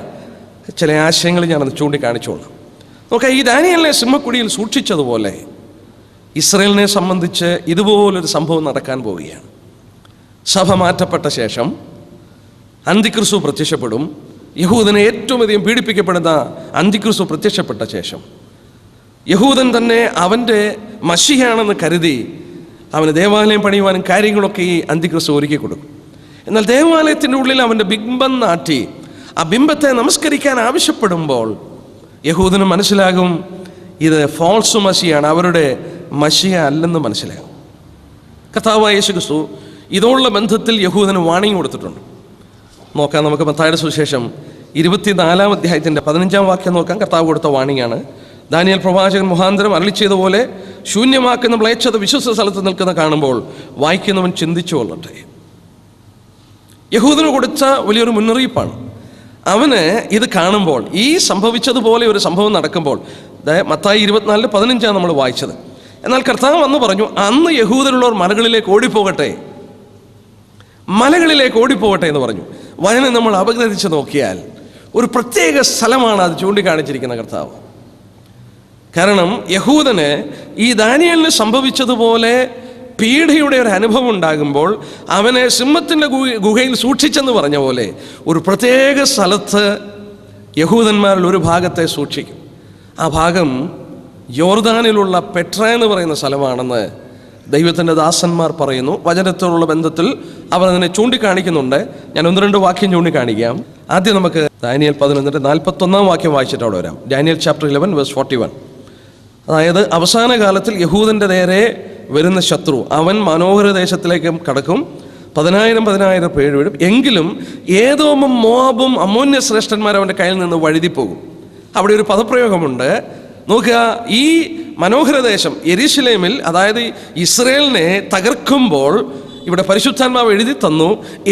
ചില ആശയങ്ങൾ ഞാനത് ചൂണ്ടിക്കാണിച്ചോളാം. നോക്കാം, ഈ ദാനിയേലിനെ സിംഹക്കുടിയിൽ സൂക്ഷിച്ചതുപോലെ ഇസ്രായേലിനെ സംബന്ധിച്ച് ഇതുപോലൊരു സംഭവം നടക്കാൻ പോവുകയാണ്. സഭ മാറ്റപ്പെട്ട ശേഷം അന്തിക്രിസ്തു പ്രത്യക്ഷപ്പെടും. യഹൂദനെ ഏറ്റവും അധികം പീഡിപ്പിക്കപ്പെടുന്ന അന്തിക്രിസ്തു പ്രത്യക്ഷപ്പെട്ട ശേഷം യഹൂദൻ തന്നെ അവൻ്റെ മശിഹയാണെന്ന് കരുതി അവന് ദേവാലയം പണിയുവാനും കാര്യങ്ങളൊക്കെ ഈ അന്തിക്രിസ്തു ഒരുക്കി കൊടുക്കും. എന്നാൽ ദേവാലയത്തിൻ്റെ ഉള്ളിൽ അവൻ്റെ ബിംബം നാട്ടി ആ ബിംബത്തെ നമസ്കരിക്കാൻ ആവശ്യപ്പെടുമ്പോൾ യഹൂദന് മനസ്സിലാകും ഇത് ഫോൾസ് മശിയാണ്, അവരുടെ മശിഹ അല്ലെന്ന് മനസ്സിലാകും. കർത്താവായ യേശു ക്രിസ്തു ഇതോടുള്ള ബന്ധത്തിൽ യഹൂദന് വാണിംഗ് കൊടുത്തിട്ടുണ്ട്. നോക്കാം, നമുക്ക് മത്തായിയുടെ സുവിശേഷം 24-ാം അധ്യായത്തിൻ്റെ 15-ാം വാക്യം നോക്കാം. കർത്താവ് കൊടുത്ത വാണിംഗാണ്. ദാനിയേൽ പ്രവാചകൻ മുഖാന്തരം അരുളി ചെയ്തപോലെ ശൂന്യമാക്കുന്ന മ്ലേച്ഛത വിശ്വസ്ത സ്ഥലത്ത് നിൽക്കുന്ന കാണുമ്പോൾ വായിക്കുന്നവൻ ചിന്തിച്ചു കൊള്ളട്ടെ. യഹൂദന് കൊടുത്ത വലിയൊരു മുന്നറിയിപ്പാണ്. അവന് ഇത് കാണുമ്പോൾ, ഈ സംഭവിച്ചതുപോലെ ഒരു സംഭവം നടക്കുമ്പോൾ, മത്തായി 24:15 നമ്മൾ വായിച്ചത്. എന്നാൽ കർത്താവ് വന്ന് പറഞ്ഞു, അന്ന് യഹൂദരുള്ളവർ മലകളിലേക്ക് ഓടിപ്പോകട്ടെ, മലകളിലേക്ക് ഓടിപ്പോകട്ടെ എന്ന് പറഞ്ഞു. വചനം നമ്മൾ അപഗ്രഥിച്ച് നോക്കിയാൽ ഒരു പ്രത്യേക സ്ഥലമാണ് അത് ചൂണ്ടിക്കാണിച്ചിരിക്കുന്ന കർത്താവ്. കാരണം യഹൂദന് ഈ ദാനിയേലിന് സംഭവിച്ചതുപോലെ പീഡയുടെ ഒരു അനുഭവം ഉണ്ടാകുമ്പോൾ അവനെ സിംഹത്തിൻ്റെ ഗുഹയിൽ സൂക്ഷിച്ചെന്ന് പറഞ്ഞ പോലെ ഒരു പ്രത്യേക സ്ഥലത്ത് യഹൂദന്മാരിൽ ഒരു ഭാഗത്തെ സൂക്ഷിക്കും. ആ ഭാഗം യോർദാനിലുള്ള പെട്ര എന്ന് പറയുന്ന സ്ഥലമാണെന്ന് ദൈവത്തിൻ്റെ ദാസന്മാർ പറയുന്നു. വചനത്തോടുള്ള ബന്ധത്തിൽ അവർ അതിനെ ചൂണ്ടിക്കാണിക്കുന്നുണ്ട്. ഞാൻ 1-2 വാക്യം ചൂണ്ടിക്കാണിക്കാം. ആദ്യം നമുക്ക് ദാനിയേൽ 11:41 വാക്യം വായിച്ചിട്ട് അവിടെ വരാം. Daniel chapter 11:41. അതായത് അവസാന കാലത്തിൽ യഹൂദൻ്റെ നേരെ വരുന്ന ശത്രു, അവൻ മനോഹര ദേശത്തിലേക്ക് കടക്കും, 10,000 പേര് വീഴും. എങ്കിലും ഏദോമും മോവാബും അമ്മോന്യ ശ്രേഷ്ഠന്മാർ അവൻ്റെ കയ്യിൽ നിന്ന് വഴുതിപ്പോകും. അവിടെ ഒരു പദപ്രയോഗമുണ്ട്, നോക്കുക. ഈ മനോഹര ദേശം യെരൂശലേമിൽ, അതായത് ഇസ്രയേലിനെ തകർക്കുമ്പോൾ ഇവിടെ പരിശുദ്ധാത്മാവ് എഴുതി തന്നു,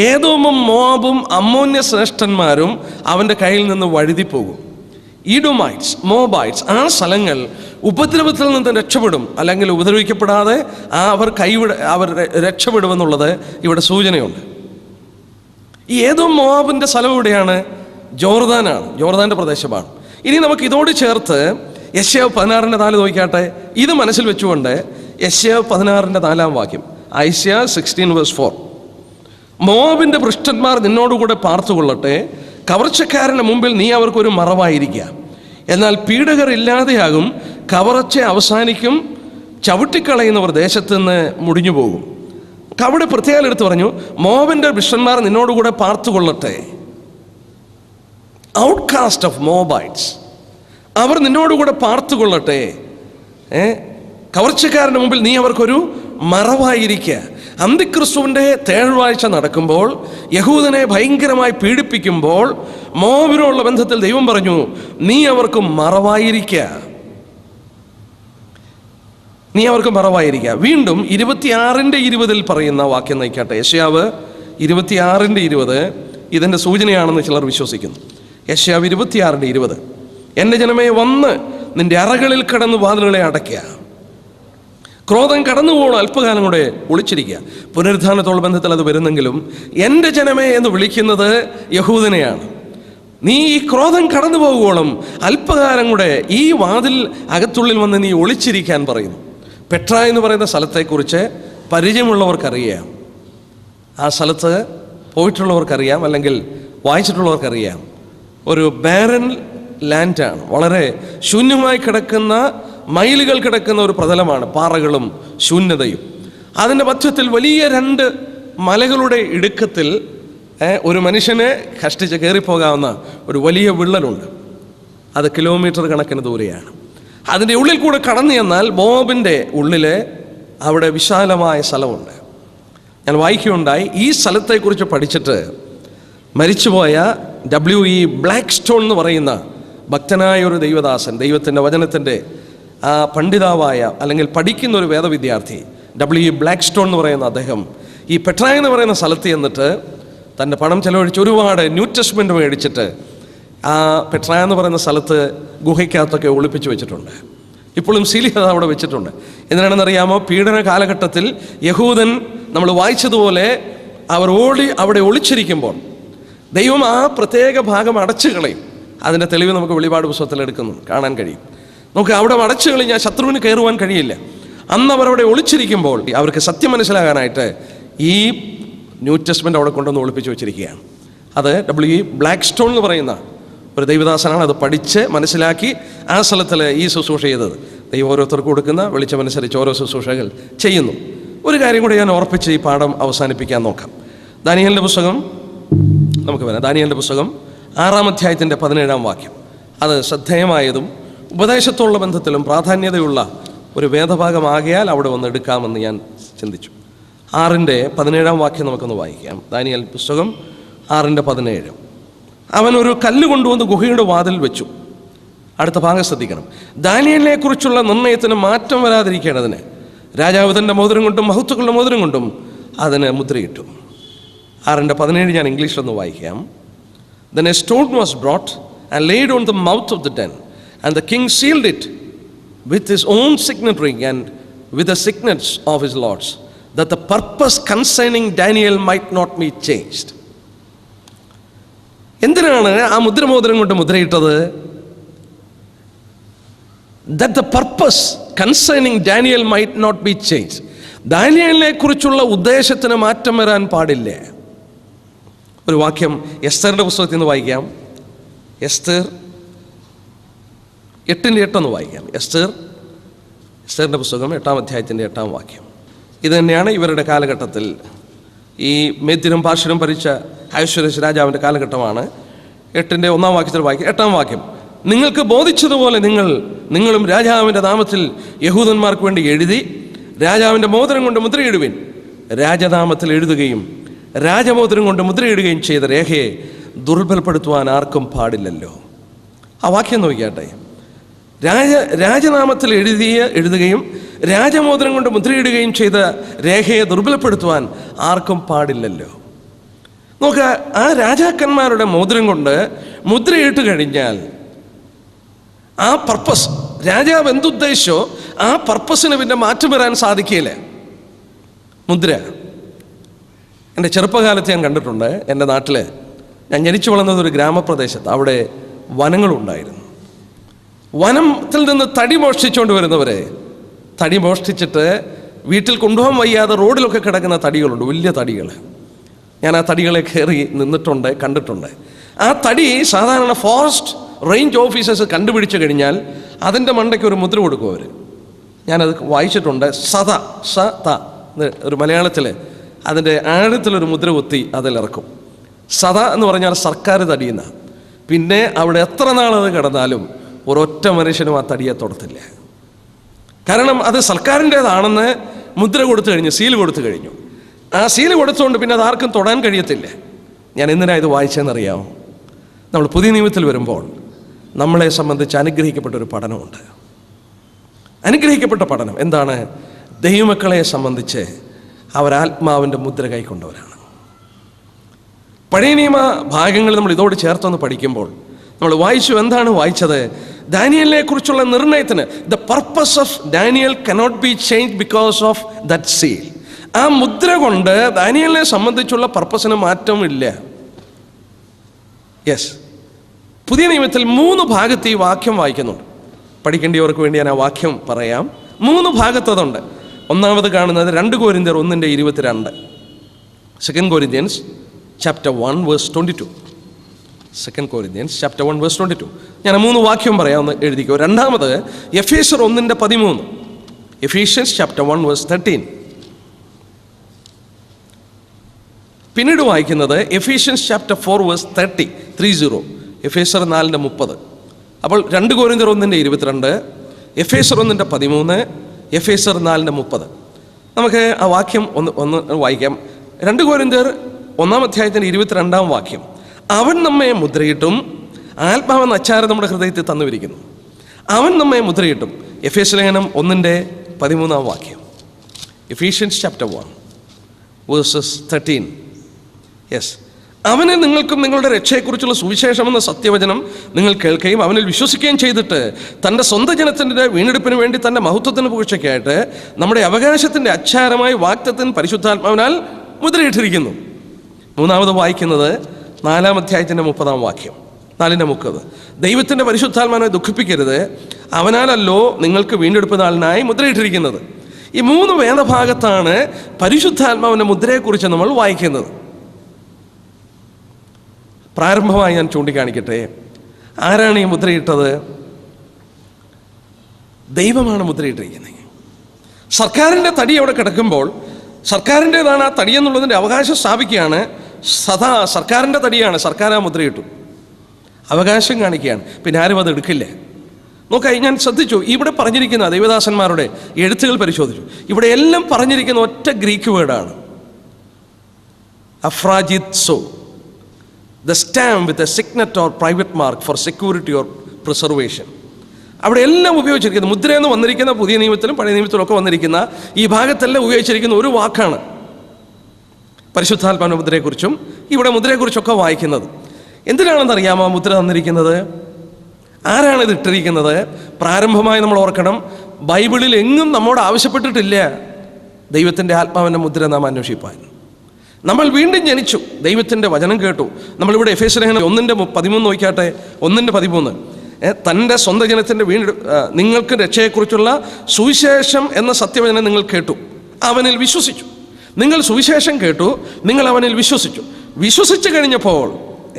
ഏദോമും മോവാബും അമ്മോന്യ ശ്രേഷ്ഠന്മാരും അവൻ്റെ കയ്യിൽ നിന്ന് വഴുതിപ്പോകും. ഈഡോമൈറ്റ്സ്, മോബൈറ്റ്സ്, ആ സ്ഥലങ്ങൾ ഉപദ്രവത്തിൽ നിന്ന് രക്ഷപ്പെടും, അല്ലെങ്കിൽ ഉപദ്രവിക്കപ്പെടാതെ അവർ രക്ഷപ്പെടുമെന്നുള്ളത് ഇവിടെ സൂചനയുണ്ട്. ഈ ഏദോം മോവാബിൻ്റെ സ്ഥലം എവിടെയാണ്? ജോർദാനാണ്, ജോർദാൻ്റെ പ്രദേശമാണ്. ഇനി നമുക്ക് ഇതോട് ചേർത്ത് യെശയ്യാവ് 16:4 നോക്കിക്കാട്ടെ. ഇത് മനസ്സിൽ വെച്ചുകൊണ്ട് യെശയ്യാവ് 16:4 വാക്യം, ഐശയ്യാ 16:4. മോവാബിൻ്റെ പൃഷ്ഠന്മാർ നിന്നോടുകൂടെ പാർത്തുകൊള്ളട്ടെ, കവർച്ചക്കാരൻ്റെ മുമ്പിൽ നീ അവർക്കൊരു മറവായിരിക്കുക. എന്നാൽ പീഡകർ ഇല്ലാതെയാകും, കവർച്ച അവസാനിക്കും, ചവിട്ടിക്കളയുന്നവർ ദേശത്ത് നിന്ന് മുടിഞ്ഞു പോകും. അവിടെ പ്രത്യേകം എടുത്ത് പറഞ്ഞു, മോവാബിൻ്റെ പൃഷ്ഠന്മാർ നിന്നോടുകൂടെ പാർത്തുകൊള്ളട്ടെ. ഔട്ട്കാസ്റ്റ് ഓഫ് മോബൈറ്റ്സ്, അവർ നിന്നോടുകൂടെ പാർത്തുകൊള്ളട്ടെ. കവർച്ചക്കാരൻ്റെ മുമ്പിൽ നീ അവർക്കൊരു മറവായിരിക്കുക. അന്തിക്രിസ്തുവിൻ്റെ തേഴ്വാഴ്ച നടക്കുമ്പോൾ, യഹൂദനെ ഭയങ്കരമായി പീഡിപ്പിക്കുമ്പോൾ മോവാബിനോടുള്ള ബന്ധത്തിൽ ദൈവം പറഞ്ഞു, നീ അവർക്ക് മറവായിരിക്കുക, നീ അവർക്ക് മറവായിരിക്കുക. വീണ്ടും 26:20 പറയുന്ന വാക്യം നയിക്കട്ടെ. യെശയ്യാവ് 26:20 ഇതിൻ്റെ സൂചനയാണെന്ന് ചിലർ വിശ്വസിക്കുന്നു. യെശയ്യാവ് 26:20, എൻ്റെ ജനമേ വന്ന് നിന്റെ അറകളിൽ കടന്ന് വാതിലുകളെ അടയ്ക്കുക, ക്രോധം കടന്നു പോകണം, അല്പകാലം കൂടെ ഒളിച്ചിരിക്കുക. പുനരുദ്ധാനത്തോടുള്ള ബന്ധത്തിൽ അത് വരുന്നെങ്കിലും എൻ്റെ ജനമേ എന്ന് വിളിക്കുന്നത് യഹൂദനെയാണ്. നീ ഈ ക്രോധം കടന്നു പോകുവോളം അല്പകാലം കൂടെ ഈ വാതിൽ അകത്തുള്ളിൽ വന്ന് നീ ഒളിച്ചിരിക്കാൻ പറയുന്നു. പെട്ര എന്ന് പറയുന്ന സ്ഥലത്തെക്കുറിച്ച് പരിചയമുള്ളവർക്കറിയാം, ആ സ്ഥലത്ത് പോയിട്ടുള്ളവർക്കറിയാം, അല്ലെങ്കിൽ വായിച്ചിട്ടുള്ളവർക്കറിയാം. ഒരു ബാരൻ ലാൻഡാണ്, വളരെ ശൂന്യമായി കിടക്കുന്ന, മൈലുകൾ കിടക്കുന്ന ഒരു പ്രതലമാണ്, പാറകളും ശൂന്യതയും. അതിൻ്റെ മധ്യത്തിൽ വലിയ 2 മലകളുടെ ഇടുക്കത്തിൽ ഒരു മനുഷ്യനെ കഷ്ടിച്ച് കയറിപ്പോകാവുന്ന ഒരു വലിയ വിള്ളലുണ്ട്. അത് കിലോമീറ്റർ കണക്കിന് ദൂരെയാണ്. അതിൻ്റെ ഉള്ളിൽ കൂടെ കടന്നു ചെന്നാൽ മോബിൻ്റെ ഉള്ളിൽ അവിടെ വിശാലമായ സ്ഥലമുണ്ട്. ഞാൻ വായിക്കുകയുണ്ടായി, ഈ സ്ഥലത്തെക്കുറിച്ച് പഠിച്ചിട്ട് മരിച്ചുപോയ W.E. ബ്ലാക്ക്സ്റ്റോൺ എന്ന് പറയുന്ന ഭക്തനായ ഒരു ദൈവദാസൻ, ദൈവത്തിൻ്റെ വചനത്തിൻ്റെ ആ പണ്ഡിതാവായ, അല്ലെങ്കിൽ പഠിക്കുന്ന ഒരു വേദവിദ്യാർത്ഥി W.E. ബ്ലാക്ക്സ്റ്റോൺ എന്ന് പറയുന്ന അദ്ദേഹം ഈ പെട്ര എന്ന് പറയുന്ന സ്ഥലത്ത് ചെന്നിട്ട് തൻ്റെ പണം ചെലവഴിച്ച് ഒരുപാട് ന്യൂ ടെസ്റ്റ്മെൻറ്റ് മേടിച്ചിട്ട് ആ പെട്ര എന്ന് പറയുന്ന സ്ഥലത്ത് ഗുഹയ്ക്കകത്തൊക്കെ ഒളിപ്പിച്ച് വെച്ചിട്ടുണ്ട്. ഇപ്പോഴും സീലിഹ അവിടെ വെച്ചിട്ടുണ്ട്. എന്തിനാണെന്നറിയാമോ? പീഡന കാലഘട്ടത്തിൽ യഹൂദൻ, നമ്മൾ വായിച്ചതുപോലെ, അവർ അവിടെ ഒളിച്ചിരിക്കുമ്പോൾ ദൈവം ആ പ്രത്യേക ഭാഗം അടച്ചു കളയും. അതിൻ്റെ തെളിവ് നമുക്ക് വെളിപാട് പുസ്തകത്തിൽ കാണാൻ കഴിയും. നമുക്ക് അവിടെ അടച്ചു കളഞ്ഞാൽ ശത്രുവിന് കയറുവാൻ കഴിയില്ല. അന്ന് അവരവിടെ ഒളിച്ചിരിക്കുമ്പോൾ അവർക്ക് സത്യം മനസ്സിലാകാനായിട്ട് ഈ ന്യൂ ടെസ്റ്റ്മെൻ്റ് അവിടെ കൊണ്ടുവന്ന് ഒളിപ്പിച്ച് വെച്ചിരിക്കുകയാണ്. അത് W.E. ബ്ലാക്ക്സ്റ്റോൺ എന്ന് പറയുന്ന ഒരു ദൈവദാസനാണ് അത് പഠിച്ച് മനസ്സിലാക്കി ആ സ്ഥലത്തിൽ ഈ ശുശ്രൂഷ ചെയ്തത്. ദൈവം ഓരോരുത്തർക്ക് കൊടുക്കുന്ന വെളിച്ചമനുസരിച്ച് ഓരോ ശുശ്രൂഷകൾ ചെയ്യുന്നു. ഒരു കാര്യം കൂടി ഞാൻ ഓർപ്പിച്ച് ഈ പാഠം അവസാനിപ്പിക്കാൻ നോക്കാം. ദാനിയേലിൻ്റെ പുസ്തകം നമുക്ക് വരാം. ദാനിയേലിൻ്റെ പുസ്തകം 6-ാം അധ്യായത്തിൻ്റെ 17-ാം വാക്യം. അത് ശ്രദ്ധേയമായതും ഉപദേശത്തോടുള്ള ബന്ധത്തിലും പ്രാധാന്യതയുള്ള ഒരു വേദഭാഗമാകിയാൽ അവിടെ വന്ന് എടുക്കാമെന്ന് ഞാൻ ചിന്തിച്ചു. 6-ന്റെ 17-ാം വാക്യം നമുക്കൊന്ന് വായിക്കാം. ദാനിയേൽ പുസ്തകം 6-ന്റെ 17. അവൻ ഒരു കല്ല് കൊണ്ടുവന്ന് ഗുഹയുടെ വാതിൽ വെച്ചു. അടുത്ത ഭാഗം ശ്രദ്ധിക്കണം. ദാനിയേലിനെ കുറിച്ചുള്ള നിർണയത്തിന് മാറ്റം വരാതിരിക്കേണ്ടതിന് രാജാവ് തൻ്റെ മോതിരം കൊണ്ടും മഹത്വങ്ങളുടെ മോതിരം കൊണ്ടും അതിന് മുദ്രയിട്ടു. 6-ന്റെ 17 ഞാൻ ഇംഗ്ലീഷിലൊന്ന് വായിക്കാം. Then a stone was brought and laid on the mouth of the den, and the king sealed it with his own signet ring and with the signets of his lords, that the purpose concerning Daniel might not be changed. എന്തിനാണ് ആ മുദ്രമോതിരം കൊണ്ട് മുദ്രയിട്ടത്? That the purpose concerning Daniel might not be changed. ദാനിയേലിനെ കുറിച്ചുള്ള ഉദ്ദേശത്തിന് മാറ്റം വരാൻ പാടില്ല. ഒരു വാക്യം എസ്തറിൻ്റെ പുസ്തകത്തിൽ നിന്ന് വായിക്കാം. എസ്തർ 8:8 വായിക്കാം. എസ്തറിൻ്റെ പുസ്തകം 8-ാം അധ്യായത്തിൻ്റെ 8-ാം വാക്യം. ഇത് തന്നെയാണ് ഇവരുടെ കാലഘട്ടത്തിൽ, ഈ മേദ്യനും പാർശ്വനും ഭരിച്ച അഹശ്വേരോശ് രാജാവിൻ്റെ കാലഘട്ടമാണ്. 8-ന്റെ 1-ാം വാക്യത്തിൽ വായിക്കാം. 8-ാം വാക്യം. നിങ്ങൾക്ക് ബോധിച്ചതുപോലെ നിങ്ങളും രാജാവിൻ്റെ നാമത്തിൽ യഹൂദന്മാർക്ക് വേണ്ടി എഴുതി രാജാവിൻ്റെ മോതിരം കൊണ്ട് മുദ്രയിടുവിൻ. രാജനാമത്തിൽ എഴുതുകയും രാജമോതിരം കൊണ്ട് മുദ്രയിടുകയും ചെയ്ത രേഖയെ ദുർബലപ്പെടുത്തുവാൻ ആർക്കും പാടില്ലല്ലോ. ആ വാക്യം നോക്കിയാട്ടെ. രാജനാമത്തിൽ എഴുതുകയും രാജമോതിരം കൊണ്ട് മുദ്രയിടുകയും ചെയ്ത രേഖയെ ദുർബലപ്പെടുത്തുവാൻ ആർക്കും പാടില്ലല്ലോ. നോക്കുക, ആ രാജാക്കന്മാരുടെ മോതിരം കൊണ്ട് മുദ്രയിട്ട് കഴിഞ്ഞാൽ ആ പർപ്പസ്, രാജാവ് എന്തുദ്ദേശിച്ചോ ആ പർപ്പസിന് പിന്നെ മാറ്റം വരാൻ സാധിക്കില്ല. മുദ്ര എൻ്റെ ചെറുപ്പകാലത്ത് ഞാൻ കണ്ടിട്ടുണ്ട്. എൻ്റെ നാട്ടിൽ ഞാൻ ജനിച്ചു വളർന്നത് ഒരു ഗ്രാമപ്രദേശത്ത്. അവിടെ വനങ്ങളുണ്ടായിരുന്നു. വനത്തിൽ നിന്ന് തടി മോഷ്ടിച്ചുകൊണ്ട് വരുന്നവരെ, തടി മോഷ്ടിച്ചിട്ട് വീട്ടിൽ കൊണ്ടുപോകാൻ വയ്യാതെ റോഡിലൊക്കെ കിടക്കുന്ന തടികളുണ്ട്, വലിയ തടികൾ. ഞാൻ ആ തടികളെ കയറി നിന്നിട്ടുണ്ട്, കണ്ടിട്ടുണ്ട്. ആ തടി സാധാരണ ഫോറസ്റ്റ് റേഞ്ച് ഓഫീസേഴ്സ് കണ്ടുപിടിച്ചു കഴിഞ്ഞാൽ അതിൻ്റെ മണ്ടയ്ക്ക് ഒരു മുദ്ര കൊടുക്കും അവർ. ഞാനത് വായിച്ചിട്ടുണ്ട്. ഒരു മലയാളത്തിൽ അതിൻ്റെ ആഴത്തിലൊരു മുദ്ര കുത്തി അതിലിറക്കും. സദ എന്ന് പറഞ്ഞാൽ സർക്കാർ തടിയുന്ന. പിന്നെ അവിടെ എത്ര നാളത് കിടന്നാലും ഒരൊറ്റ മനുഷ്യനും ആ തടിയെ തൊടത്തില്ല. കാരണം അത് സർക്കാരിൻ്റേതാണെന്ന് മുദ്ര കൊടുത്തു കഴിഞ്ഞു, സീൽ കൊടുത്തു കഴിഞ്ഞു. ആ സീൽ കൊടുത്തുകൊണ്ട് പിന്നെ അത് ആർക്കും തൊടാൻ കഴിയത്തില്ല. ഞാൻ എന്തിനാ ഇത് വായിച്ചതെന്നറിയാമോ? നമ്മൾ പുതിയ നിയമത്തിൽ വരുമ്പോൾ നമ്മളെ സംബന്ധിച്ച് അനുഗ്രഹിക്കപ്പെട്ടൊരു പഠനമുണ്ട്. അനുഗ്രഹിക്കപ്പെട്ട പഠനം എന്താണ്? ദൈവമക്കളെ സംബന്ധിച്ച് അവരാത്മാവിൻ്റെ മുദ്ര കൈക്കൊണ്ടവരാണ്. പഴയ നിയമ ഭാഗങ്ങൾ നമ്മൾ ഇതോട് ചേർത്തൊന്ന് പഠിക്കുമ്പോൾ നമ്മൾ വായിച്ചു. എന്താണ് വായിച്ചത്? ദാനിയേലിനെ കുറിച്ചുള്ള നിർണയത്തിന് the purpose of Daniel cannot be change because of that seal. ആ മുദ്ര കൊണ്ട് ദാനിയേലിനെ സംബന്ധിച്ചുള്ള പർപ്പസിന് മാറ്റമില്ല. യെസ്, പുതിയ നിയമത്തിൽ 3 ഭാഗത്ത് ഈ വാക്യം വായിക്കുന്നുണ്ട്. പഠിക്കേണ്ടിയവർക്ക് വേണ്ടി ഞാൻ ആ വാക്യം പറയാം. 3 ഭാഗത്തതുണ്ട്. ഒന്നാമത് കാണുന്നത് 2 കൊരിന്ത്യർ 1:22. 2 Corinthians chapter 1 verse 22. 2 Corinthians chapter 1 verse 22. ഞാൻ 3 വാക്യം പറയാം, ഒന്ന് എഴുതിക്കോ. രണ്ടാമത് എഫേസ്യർ 1:13. Ephesians chapter 1 verse 13. പിന്നീട് വായിക്കുന്നത് എഫേഷ്യൻസ് ചാപ്റ്റർ 4 വേഴ്സ് 30. എഫേസ്യർ 4:30. അപ്പോൾ 2 കൊരിന്ത്യർ 1:22, എഫേസ്യർ 1:13, എഫേസ്യർ 4:30. നമുക്ക് ആ വാക്യം ഒന്ന് വായിക്കാം. 2 കൊരിന്ത്യർ 1-ാം അധ്യായത്തിൻ്റെ 22-ാം വാക്യം. അവൻ നമ്മെ മുദ്രയിട്ടും ആത്മാവെന്ന അച്ചാരം നമ്മുടെ ഹൃദയത്തിൽ തന്നുവിരിക്കുന്നു. അവൻ നമ്മെ മുദ്രയിട്ടും. എഫേസ്യ ലേഖനം 1:13 വാക്യം. Ephesians chapter 1 versus 13. യെസ്, അവനെ നിങ്ങൾക്കും നിങ്ങളുടെ രക്ഷയെക്കുറിച്ചുള്ള സുവിശേഷമെന്ന സത്യവചനം നിങ്ങൾ കേൾക്കുകയും അവനിൽ വിശ്വസിക്കുകയും ചെയ്തിട്ട് തൻ്റെ സ്വന്തം ജനത്തിൻ്റെ വീണ്ടെടുപ്പിന് വേണ്ടി തൻ്റെ മഹത്വത്തിന് പുകഴ്ചയ്ക്കായിട്ട് നമ്മുടെ അവകാശത്തിൻ്റെ അച്ചാരമായി വാഗ്ദത്തത്തിന് പരിശുദ്ധാത്മാവിനാൽ മുദ്രയിട്ടിരിക്കുന്നു. മൂന്നാമത് വായിക്കുന്നത് 4-ാം അധ്യായത്തിൻ്റെ 30-ാം വാക്യം. 4:30. ദൈവത്തിൻ്റെ പരിശുദ്ധാത്മാവിനെ ദുഃഖിപ്പിക്കരുത്, അവനാലല്ലോ നിങ്ങൾക്ക് വീണ്ടെടുപ്പ് നാളിനായി മുദ്രയിട്ടിരിക്കുന്നത്. ഈ 3 വേദഭാഗത്താണ് പരിശുദ്ധാത്മാവിൻ്റെ മുദ്രയെക്കുറിച്ച് നമ്മൾ വായിക്കുന്നത്. പ്രാരംഭമായി ഞാൻ ചൂണ്ടിക്കാണിക്കട്ടെ, ആരാണ് ഈ മുദ്രയിട്ടത്? ദൈവമാണ് മുദ്രയിട്ടിരിക്കുന്നത്. സർക്കാരിൻ്റെ തടി അവിടെ കിടക്കുമ്പോൾ സർക്കാരിൻ്റെതാണ് ആ തടി എന്നുള്ളതിൻ്റെ അവകാശം സ്ഥാപിക്കുകയാണ്. സദാ സർക്കാരിൻ്റെ തടിയാണ്, സർക്കാർ ആ മുദ്രയിട്ടു, അവകാശം കാണിക്കുകയാണ്. പിന്നെ ആരും അത് എടുക്കില്ല. നോക്കാം, ഞാൻ ശ്രദ്ധിച്ചു, ഇവിടെ പറഞ്ഞിരിക്കുന്ന ദൈവദാസന്മാരുടെ എഴുത്തുകൾ പരിശോധിച്ചു. ഇവിടെ എല്ലാം പറഞ്ഞിരിക്കുന്ന ഒറ്റ ഗ്രീക്ക് വേർഡാണ്, അഫ്രാജിത്സോ. The stamp with a signet or private mark for security or preservation. അവിടെ എല്ലാം ഉപയോഗിച്ചിരിക്കുന്നത്, മുദ്രയെന്ന് വന്നിരിക്കുന്ന പുതിയ നിയമത്തിലും പഴയ നിയമത്തിലും ഒക്കെ വന്നിരിക്കുന്ന ഈ ഭാഗത്തെല്ലാം ഉപയോഗിച്ചിരിക്കുന്ന ഒരു വാക്കാണ് പരിശുദ്ധാത്മാവിന്റെ മുദ്രയെക്കുറിച്ചും ഇവിടെ മുദ്രയെക്കുറിച്ചൊക്കെ വായിക്കുന്നത്. എന്തിനാണെന്നറിയാമോ മുദ്ര തന്നിരിക്കുന്നത്? ആരാണ് ഇത് ഇട്ടിരിക്കുന്നത്? പ്രാരംഭമായി നമ്മൾ ഓർക്കണം, ബൈബിളിൽ എങ്ങും നമ്മോട് ആവശ്യപ്പെട്ടിട്ടില്ല ദൈവത്തിൻ്റെ ആത്മാവിൻ്റെ മുദ്ര നാം അന്വേഷിപ്പാൻ. നമ്മൾ വീണ്ടും ജനിച്ചു, ദൈവത്തിൻ്റെ വചനം കേട്ടു. നമ്മളിവിടെ എഫേസ്യ ലേഖനം 1:13 നോക്കിയാട്ടെ. 1:13. തൻ്റെ സ്വന്തം ജനത്തിൻ്റെ നിങ്ങൾക്ക് രക്ഷയെക്കുറിച്ചുള്ള സുവിശേഷം എന്ന സത്യവചനം നിങ്ങൾ കേട്ടു, അവനിൽ വിശ്വസിച്ചു. നിങ്ങൾ സുവിശേഷം കേട്ടു, നിങ്ങൾ അവനിൽ വിശ്വസിച്ചു. വിശ്വസിച്ച് കഴിഞ്ഞപ്പോൾ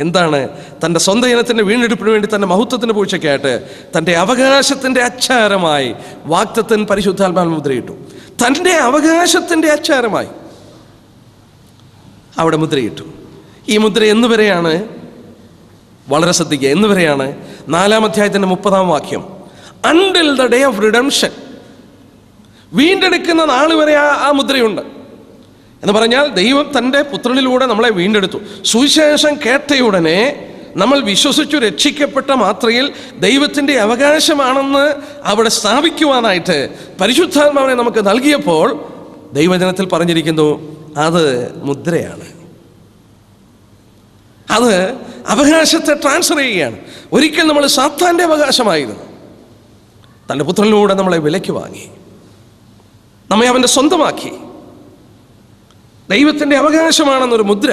എന്താണ്? തൻ്റെ സ്വന്തം ജനത്തിൻ്റെ വീണ്ടെടുപ്പിന് വേണ്ടി തൻ്റെ മഹത്വത്തിൻ്റെ പൂഴ്ചയ്ക്കായിട്ട് തൻ്റെ അവകാശത്തിൻ്റെ അച്ചാരമായി വാഗ്ദത്തത്തിന് പരിശുദ്ധാത്മാവിൽ മുദ്രയിട്ടു. തൻ്റെ അവകാശത്തിൻ്റെ അച്ചാരമായി അവിടെ മുദ്രയിട്ടു. ഈ മുദ്ര എന്നുവരെയാണ്? വളരെ ശ്രദ്ധിക്കുക, എന്നുവരെയാണ്? 4-ാം അധ്യായത്തിൻ്റെ 30-ാം വാക്യം. Until the day of redemption, വീണ്ടെടുക്കുന്ന നാൾ വരെ ആ മുദ്രയുണ്ട്. എന്ന് പറഞ്ഞാൽ ദൈവം തൻ്റെ പുത്രനിലൂടെ നമ്മളെ വീണ്ടെടുത്തു. സുവിശേഷം കേട്ടയുടനെ നമ്മൾ വിശ്വസിച്ചു രക്ഷിക്കപ്പെട്ട മാത്രയിൽ ദൈവത്തിൻ്റെ അവകാശമാണെന്ന് അവിടെ സ്ഥാപിക്കുവാനായിട്ട് പരിശുദ്ധാത്മാവിനെ നമുക്ക് നൽകിയപ്പോൾ ദൈവജനത്തിൽ പറഞ്ഞിരിക്കുന്നു, അത് മുദ്രയാണ്. അത് അവകാശത്തെ ട്രാൻസ്ഫർ ചെയ്യുകയാണ്. ഒരിക്കൽ നമ്മൾ സാത്താൻ്റെ അവകാശമായിരുന്നു, തൻ്റെ പുത്രനിലൂടെ നമ്മളെ വിലയ്ക്ക് വാങ്ങി, നമ്മെ അവൻ്റെ സ്വന്തമാക്കി. ദൈവത്തിൻ്റെ അവകാശമാണെന്നൊരു മുദ്ര,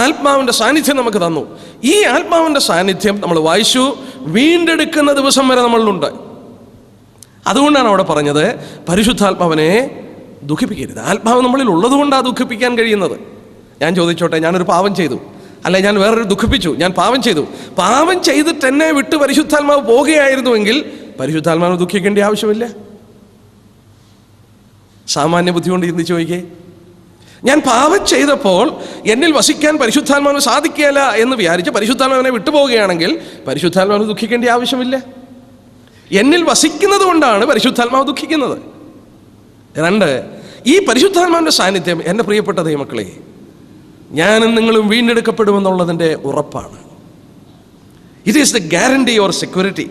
ആത്മാവിൻ്റെ സാന്നിധ്യം നമുക്ക് തന്നു. ഈ ആത്മാവിൻ്റെ സാന്നിധ്യം നമ്മൾ വായിച്ചു, വീണ്ടെടുക്കുന്ന ദിവസം വരെ നമ്മളിലുണ്ട്. അതുകൊണ്ടാണ് അവിടെ പറഞ്ഞത് പരിശുദ്ധാത്മാവിനെ ദുഃഖിപ്പിക്കരുത്. ആത്മാവ് നമ്മളിൽ ഉള്ളതുകൊണ്ടാണ് ദുഃഖിപ്പിക്കാൻ കഴിയുന്നത്. ഞാൻ ചോദിച്ചോട്ടെ, ഞാനൊരു പാവം ചെയ്തു, അല്ലെ ഞാൻ വേറൊരു ദുഃഖിപ്പിച്ചു, ഞാൻ പാവം ചെയ്തു, പാവം ചെയ്തിട്ട് എന്നെ വിട്ട് പരിശുദ്ധാത്മാവ് പോകുകയായിരുന്നുവെങ്കിൽ പരിശുദ്ധാത്മാവിനെ ദുഃഖിക്കേണ്ട ആവശ്യമില്ല. സാമാന്യ ബുദ്ധി കൊണ്ട് ചിന്തിച്ച് നോക്കിയേ. ഞാൻ പാവം ചെയ്തപ്പോൾ എന്നിൽ വസിക്കാൻ പരിശുദ്ധാത്മാവിന് സാധിക്കുകയില്ല എന്ന് വിചാരിച്ച് പരിശുദ്ധാത്മാവിനെ വിട്ടുപോവുകയാണെങ്കിൽ പരിശുദ്ധാത്മാവിന് ദുഃഖിക്കേണ്ട ആവശ്യമില്ല. എന്നിൽ വസിക്കുന്നത് കൊണ്ടാണ് പരിശുദ്ധാത്മാവ് ദുഃഖിക്കുന്നത്. 2, ഈ പരിശുദ്ധാത്മാവിൻ്റെ സാന്നിധ്യം എൻ്റെ പ്രിയപ്പെട്ട ദൈവമക്കളെ, ഞാനും നിങ്ങളും വീണ്ടെടുക്കപ്പെടുമെന്നുള്ളതിൻ്റെ ഉറപ്പാണ്. It is the guarantee or security.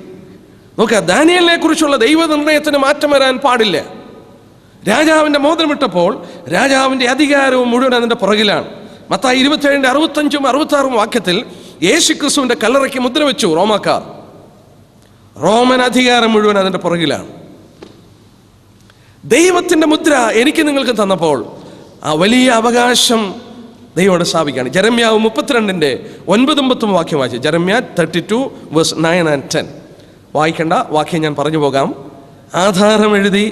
നോക്കുക, ദാനിയേലിനെ കുറിച്ചുള്ള ദൈവനിർണയത്തിന് മാറ്റം വരാൻ പാടില്ല. രാജാവിൻ്റെ മോതിരം ഇട്ടപ്പോൾ രാജാവിൻ്റെ അധികാരവും മുഴുവൻ അതിൻ്റെ പുറകിലാണ്. മത്തായി 27:65-66 വാക്യത്തിൽ യേശുക്രിസ്തുവിൻ്റെ കല്ലറയ്ക്ക് മുദ്ര വെച്ചു റോമാക്കാർ. റോമൻ അധികാരം മുഴുവൻ അതിൻ്റെ പുറകിലാണ്. ദൈവത്തിൻ്റെ മുദ്ര എനിക്ക് നിങ്ങൾക്ക് തന്നപ്പോൾ ആ വലിയ അവകാശം ദൈവോട് സ്ഥാപിക്കുകയാണ്. ജെറമ്യാവ് 32:9-10 വാക്യം വായിച്ചു. ജെറമ്യ 32:9 and 10 വായിക്കേണ്ട വാക്യം ഞാൻ പറഞ്ഞു പോകാം. ആധാരം എഴുതി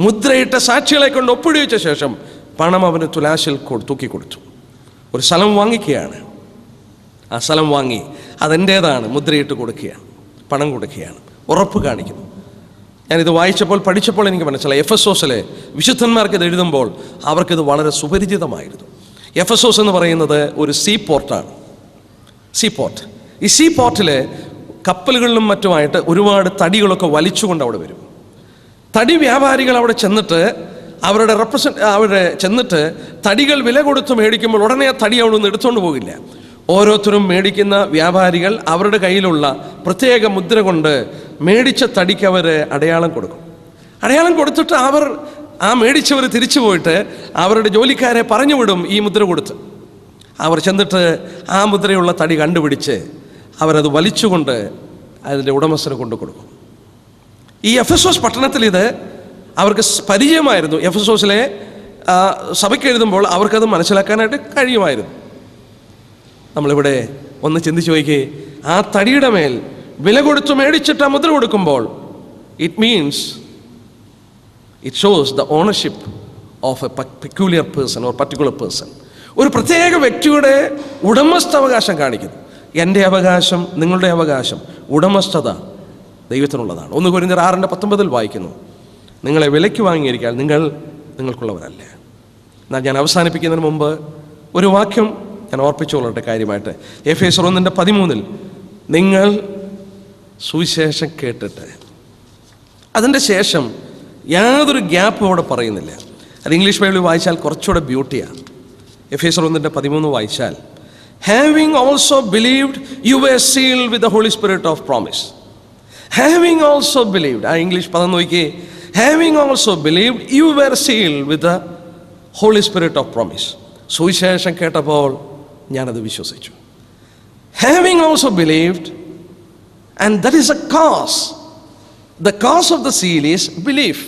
മുദ്രയിട്ട സാക്ഷികളെ കൊണ്ട് ഒപ്പിടിവെച്ച ശേഷം പണം അവന് തുലാശിൽ തൂക്കിക്കൊടുത്തു. ഒരു സ്ഥലം വാങ്ങിക്കുകയാണ്. ആ സ്ഥലം വാങ്ങി അതെൻ്റേതാണ്, മുദ്രയിട്ട് കൊടുക്കുകയാണ്, പണം കൊടുക്കുകയാണ്, ഉറപ്പ് കാണിക്കുന്നു. ഞാനിത് വായിച്ചപ്പോൾ പഠിച്ചപ്പോൾ എനിക്ക് മനസ്സിലായി, എഫെസോസിലെ വിശുദ്ധന്മാർക്ക് ഇത് എഴുതുമ്പോൾ അവർക്കിത് വളരെ സുപരിചിതമായിരുന്നു. എഫെസോസ് എന്ന് പറയുന്നത് ഒരു സീ പോർട്ടാണ്. ഈ സീ പോർട്ടിൽ കപ്പലുകളിലും മറ്റുമായിട്ട് ഒരുപാട് തടികളൊക്കെ വലിച്ചുകൊണ്ട് അവിടെ വരും. തടി വ്യാപാരികൾ അവിടെ ചെന്നിട്ട് അവിടെ ചെന്നിട്ട് തടികൾ വില കൊടുത്ത് മേടിക്കുമ്പോൾ ഉടനെ ആ തടി അവിടെ നിന്ന് എടുത്തുകൊണ്ട് പോകില്ല. ഓരോരുത്തരും മേടിക്കുന്ന വ്യാപാരികൾ അവരുടെ കയ്യിലുള്ള പ്രത്യേക മുദ്ര കൊണ്ട് മേടിച്ച തടിക്ക് അവർ അടയാളം കൊടുക്കും. അടയാളം കൊടുത്തിട്ട് ആ മേടിച്ചവർ തിരിച്ചു പോയിട്ട് അവരുടെ ജോലിക്കാരെ പറഞ്ഞു വിടും ഈ മുദ്ര കൊടുത്ത്. അവർ ചെന്നിട്ട് ആ മുദ്രയുള്ള തടി കണ്ടുപിടിച്ച് അവരത് വലിച്ചുകൊണ്ട് അതിൻ്റെ ഉടമസ്ഥന് കൊണ്ടു കൊടുക്കും. ഈ എഫെസോസ് പട്ടണത്തിൽ ഇത് അവർക്ക് പരിചയമായിരുന്നു. എഫെസോസിലെ സഭയ്ക്ക് എഴുതുമ്പോൾ അവർക്കത് മനസ്സിലാക്കാനായിട്ട് കഴിയുമായിരുന്നു. നമ്മളിവിടെ ഒന്ന് ചിന്തിച്ചു നോക്കിയേ, ആ തടിയുടെ മേൽ വില കൊടുത്ത് മേടിച്ചിട്ട് ആ മുദ്ര കൊടുക്കുമ്പോൾ it shows the ownership of a peculiar person or particular person. ഒരു പ്രത്യേക വ്യക്തിയുടെ ഉടമസ്ഥാവകാശം കാണിക്കുന്നു. എൻ്റെ അവകാശം, നിങ്ങളുടെ അവകാശം, ഉടമസ്ഥത ദൈവത്തിനുള്ളതാണ്. 1 കൊരിന്ത്യർ 6:19 വായിക്കുന്നു, നിങ്ങളെ വിലയ്ക്ക് വാങ്ങിയിരിക്കാൻ നിങ്ങൾക്കുള്ളവരല്ല. എന്നാൽ ഞാൻ അവസാനിപ്പിക്കുന്നതിന് മുമ്പ് ഒരു വാക്യം ഞാൻ ഓർപ്പിച്ചുകൊള്ളട്ടെ കാര്യമായിട്ട്. എഫേസ്യർ 1:13 നിങ്ങൾ സുവിശേഷം കേട്ടിട്ട്, അതിൻ്റെ ശേഷം യാതൊരു ഗ്യാപ്പും അവിടെ പറയുന്നില്ല. അത് ഇംഗ്ലീഷ് ബൈബിളിൽ വായിച്ചാൽ കുറച്ചുകൂടെ ബ്യൂട്ടിയാണ്. എഫേസ്യർ 1:13 വായിച്ചാൽ, having also believed you were sealed with the Holy Spirit of promise. Having also believed, ആ ഇംഗ്ലീഷ് പദം നോക്കിയേ, having also believed you were sealed with the Holy Spirit of promise. സുവിശേഷം കേട്ടപ്പോൾ ഞാനത് വിശ്വസിച്ചു. Having also believed, and that is a cause. The cause of the seal is belief.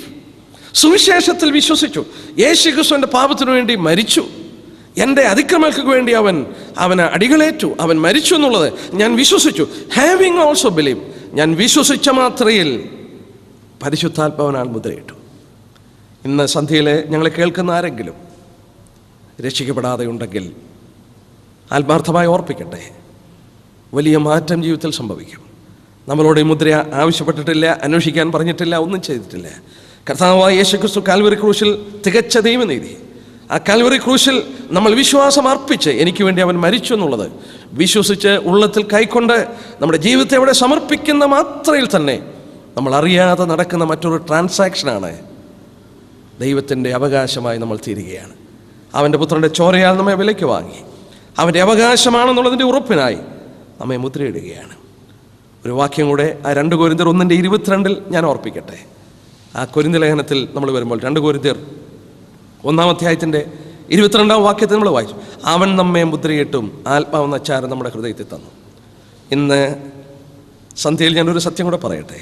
സുവിശേഷത്തിൽ വിശ്വസിച്ചു. യേശുക്രിസ്തുവിന്റെ പാപത്തിനു വേണ്ടി മരിച്ചു, എൻ്റെ അതിക്രമങ്ങൾക്ക് വേണ്ടി അവന് അടികളേറ്റു, അവൻ മരിച്ചു എന്നുള്ളത് ഞാൻ വിശ്വസിച്ചു. ഹാവിങ് ഓൾസോ ബിലീവ്, ഞാൻ വിശ്വസിച്ച മാത്രയിൽ പരിശുദ്ധാത്മാവിനാൽ മുദ്രയിട്ടു. ഇന്ന് സന്ധ്യയിൽ ഞങ്ങളെ കേൾക്കുന്ന ആരെങ്കിലും രക്ഷിക്കപ്പെടാതെ ഉണ്ടെങ്കിൽ ആത്മാർത്ഥമായി ഓർപ്പിക്കട്ടെ, വലിയ മാറ്റം ജീവിതത്തിൽ സംഭവിക്കും. നമ്മളോട് ഈ മുദ്ര ആവശ്യപ്പെട്ടിട്ടില്ല, അന്വേഷിക്കാൻ പറഞ്ഞിട്ടില്ല, ഒന്നും ചെയ്തിട്ടില്ല. കർത്താവായ യേശുക്രിസ്തു കാൽവറി ക്രൂശിൽ തികച്ച ദൈവനീതി, ആ കാൽവറി ക്രൂശിൽ നമ്മൾ വിശ്വാസം അർപ്പിച്ച് എനിക്ക് വേണ്ടി അവൻ മരിച്ചു എന്നുള്ളത് വിശ്വസിച്ച് ഉള്ളത്തിൽ കൈക്കൊണ്ട് നമ്മുടെ ജീവിതത്തെ അവിടെ സമർപ്പിക്കുന്ന മാത്രയിൽ തന്നെ നമ്മൾ അറിയാതെ നടക്കുന്ന മറ്റൊരു ട്രാൻസാക്ഷനാണ് ദൈവത്തിൻ്റെ അവകാശമായി നമ്മൾ തീരുകയാണ്. അവൻ്റെ പുത്രൻ്റെ ചോരയാൽ നമ്മെ വിലയ്ക്ക് വാങ്ങി അവൻ്റെ അവകാശമാണെന്നുള്ളതിൻ്റെ ഉറപ്പിനായി നമ്മെ മുദ്രയിടുകയാണ്. ഒരു വാക്യം കൂടെ ആ 2 കൊരിന്ത്യർ 1:22 ഞാൻ ഓർപ്പിക്കട്ടെ. ആ കൊരിന്ത്യ ലേഖനത്തിൽ നമ്മൾ വരുമ്പോൾ 2 കൊരിന്ത്യർ 1-ാം വാക്യത്തിൽ നമ്മൾ വായിച്ചു, അവൻ നമ്മെ മുദ്രയിട്ടും ആത്മാവെന്ന അച്ചാരം നമ്മുടെ ഹൃദയത്തിൽ തന്നു. ഇന്ന് സന്ധ്യയിൽ ഞാനൊരു സത്യം കൂടെ പറയട്ടെ.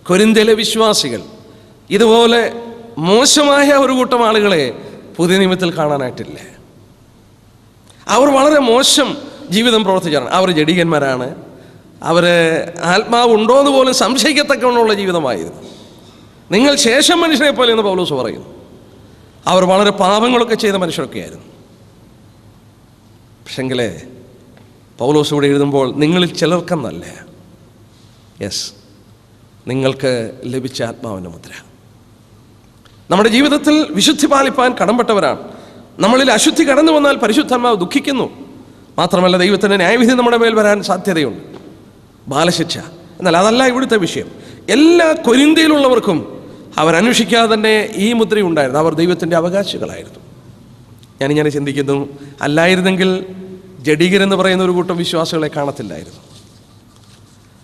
കൊരിന്ത്യയിലെ വിശ്വാസികൾ ഇതുപോലെ മോശമായ ഒരു കൂട്ടം ആളുകളെ പുതിയ നിയമത്തിൽ കാണാനായിട്ടില്ല. അവർ വളരെ മോശം ജീവിതം പ്രവർത്തിച്ചാണ്. അവർ ജഡികന്മാരാണ്. അവർ ആത്മാവ് ഉണ്ടോ എന്ന് പോലും സംശയിക്കത്തക്കവണ്ണമുള്ള ജീവിതമായിരുന്നു. നിങ്ങൾ ശേഷം മനുഷ്യരെ പോലെ എന്ന് പൗലോസ് പറയുന്നു. അവർ വളരെ പാപങ്ങളൊക്കെ ചെയ്ത മനുഷ്യരൊക്കെയായിരുന്നു. പക്ഷെങ്കിലേ പൗലോസ് ഇവിടെ എഴുതുമ്പോൾ നിങ്ങളിൽ ചിലർക്കെന്നല്ല, നിങ്ങൾക്ക് ലഭിച്ച ആത്മാവിൻ്റെ മുദ്ര. നമ്മുടെ ജീവിതത്തിൽ വിശുദ്ധി പാലിപ്പാൻ കടംപെട്ടവരാണ്. നമ്മളിൽ അശുദ്ധി കടന്നു വന്നാൽ പരിശുദ്ധാത്മാവ് ദുഃഖിക്കുന്നു. മാത്രമല്ല ദൈവത്തിൻ്റെ ന്യായവിധി നമ്മുടെ മേൽ വരാൻ സാധ്യതയുണ്ട്, ബാലശിക്ഷ. എന്നാൽ അതല്ല ഇവിടുത്തെ വിഷയം. എല്ലാ കൊരിന്ത്യയിലുള്ളവർക്കും അവരന്വേഷിക്കാതെ തന്നെ ഈ മുദ്രയുണ്ടായിരുന്നു. അവർ ദൈവത്തിൻ്റെ അവകാശികളായിരുന്നു. ഞാനിങ്ങനെ ചിന്തിക്കുന്നു, അല്ലായിരുന്നെങ്കിൽ ജഡികരെന്ന് പറയുന്ന ഒരു കൂട്ടം വിശ്വാസികളെ കാണത്തില്ലായിരുന്നു.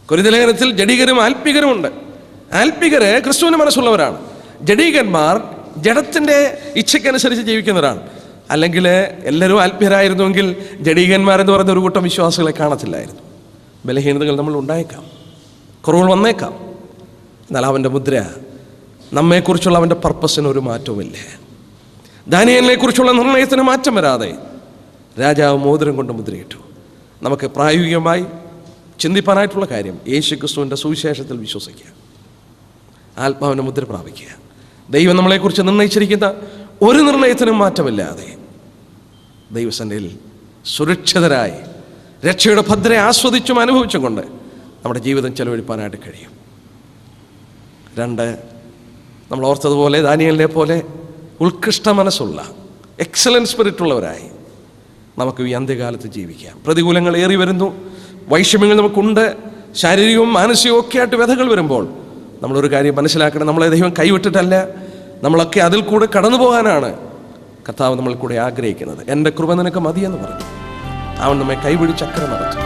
കൊരിന്ത്യ ലേഖനത്തിൽ ജഡികരും ആത്മികരുമുണ്ട്. ആത്മികര് ക്രിസ്തുവിന് മനസ്സുള്ളവരാണ്. ജഡീകന്മാർ ജഡത്തിൻ്റെ ഇച്ഛയ്ക്കനുസരിച്ച് ജീവിക്കുന്നവരാണ്. അല്ലെങ്കിൽ എല്ലാവരും ആത്മീയരായിരുന്നുവെങ്കിൽ ജഡീകന്മാരെന്ന് പറയുന്ന ഒരു കൂട്ടം വിശ്വാസികളെ കാണത്തില്ലായിരുന്നു. ബലഹീനതകൾ നമ്മൾ ഉണ്ടായേക്കാം, കുറവുകൾ വന്നേക്കാം. എന്നാൽ അവൻ്റെ മുദ്ര, നമ്മെക്കുറിച്ചുള്ള അവൻ്റെ പർപ്പസിന് ഒരു മാറ്റവുമില്ല. ദാനിയേലിനെ കുറിച്ചുള്ള നിർണയത്തിന് മാറ്റം വരാതെ രാജാവ് മോതിരം കൊണ്ട് മുദ്രയിട്ടു. നമുക്ക് പ്രായോഗികമായി ചിന്തിപ്പാനായിട്ടുള്ള കാര്യം യേശുക്രിസ്തുവിൻ്റെ സുവിശേഷത്തിൽ വിശ്വസിക്കുക, ആത്മാവിൻ്റെ മുദ്ര പ്രാപിക്കുക. ദൈവം നമ്മളെക്കുറിച്ച് നിർണയിച്ചിരിക്കുന്ന ഒരു നിർണയത്തിനും മാറ്റമില്ലാതെ ദൈവസന്നിധിയിൽ സുരക്ഷിതരായി രക്ഷയുടെ ഭദ്രയെ ആസ്വദിച്ചും അനുഭവിച്ചും കൊണ്ട് നമ്മുടെ ജീവിതം ചെലവഴിപ്പാനായിട്ട് കഴിയും. 2, നമ്മൾ ഓർത്തതുപോലെ ദാനിയേലിനെ പോലെ ഉത്കൃഷ്ട മനസ്സുള്ള എക്സലൻറ്റ് സ്പിരിറ്റുള്ളവരായി നമുക്ക് ഈ അന്ത്യകാലത്ത് ജീവിക്കാം. പ്രതികൂലങ്ങൾ ഏറി വരുന്നു, വൈഷമ്യങ്ങൾ നമുക്കുണ്ട്, ശാരീരികവും മാനസികവും ഒക്കെ ആയിട്ട് വ്യഥകൾ വരുമ്പോൾ നമ്മളൊരു കാര്യം മനസ്സിലാക്കണം, നമ്മളെ ദൈവം കൈവിട്ടിട്ടല്ല, നമ്മളൊക്കെ അതിൽ കൂടെ കടന്നു പോകാനാണ് കർത്താവ് നമ്മളിൽ കൂടെ ആഗ്രഹിക്കുന്നത്. എൻ്റെ കൃപ നിനക്ക് മതിയെന്ന് പറഞ്ഞു അവൻ നമ്മെ കൈപിടിച്ച് അക്കരെ നടത്തും.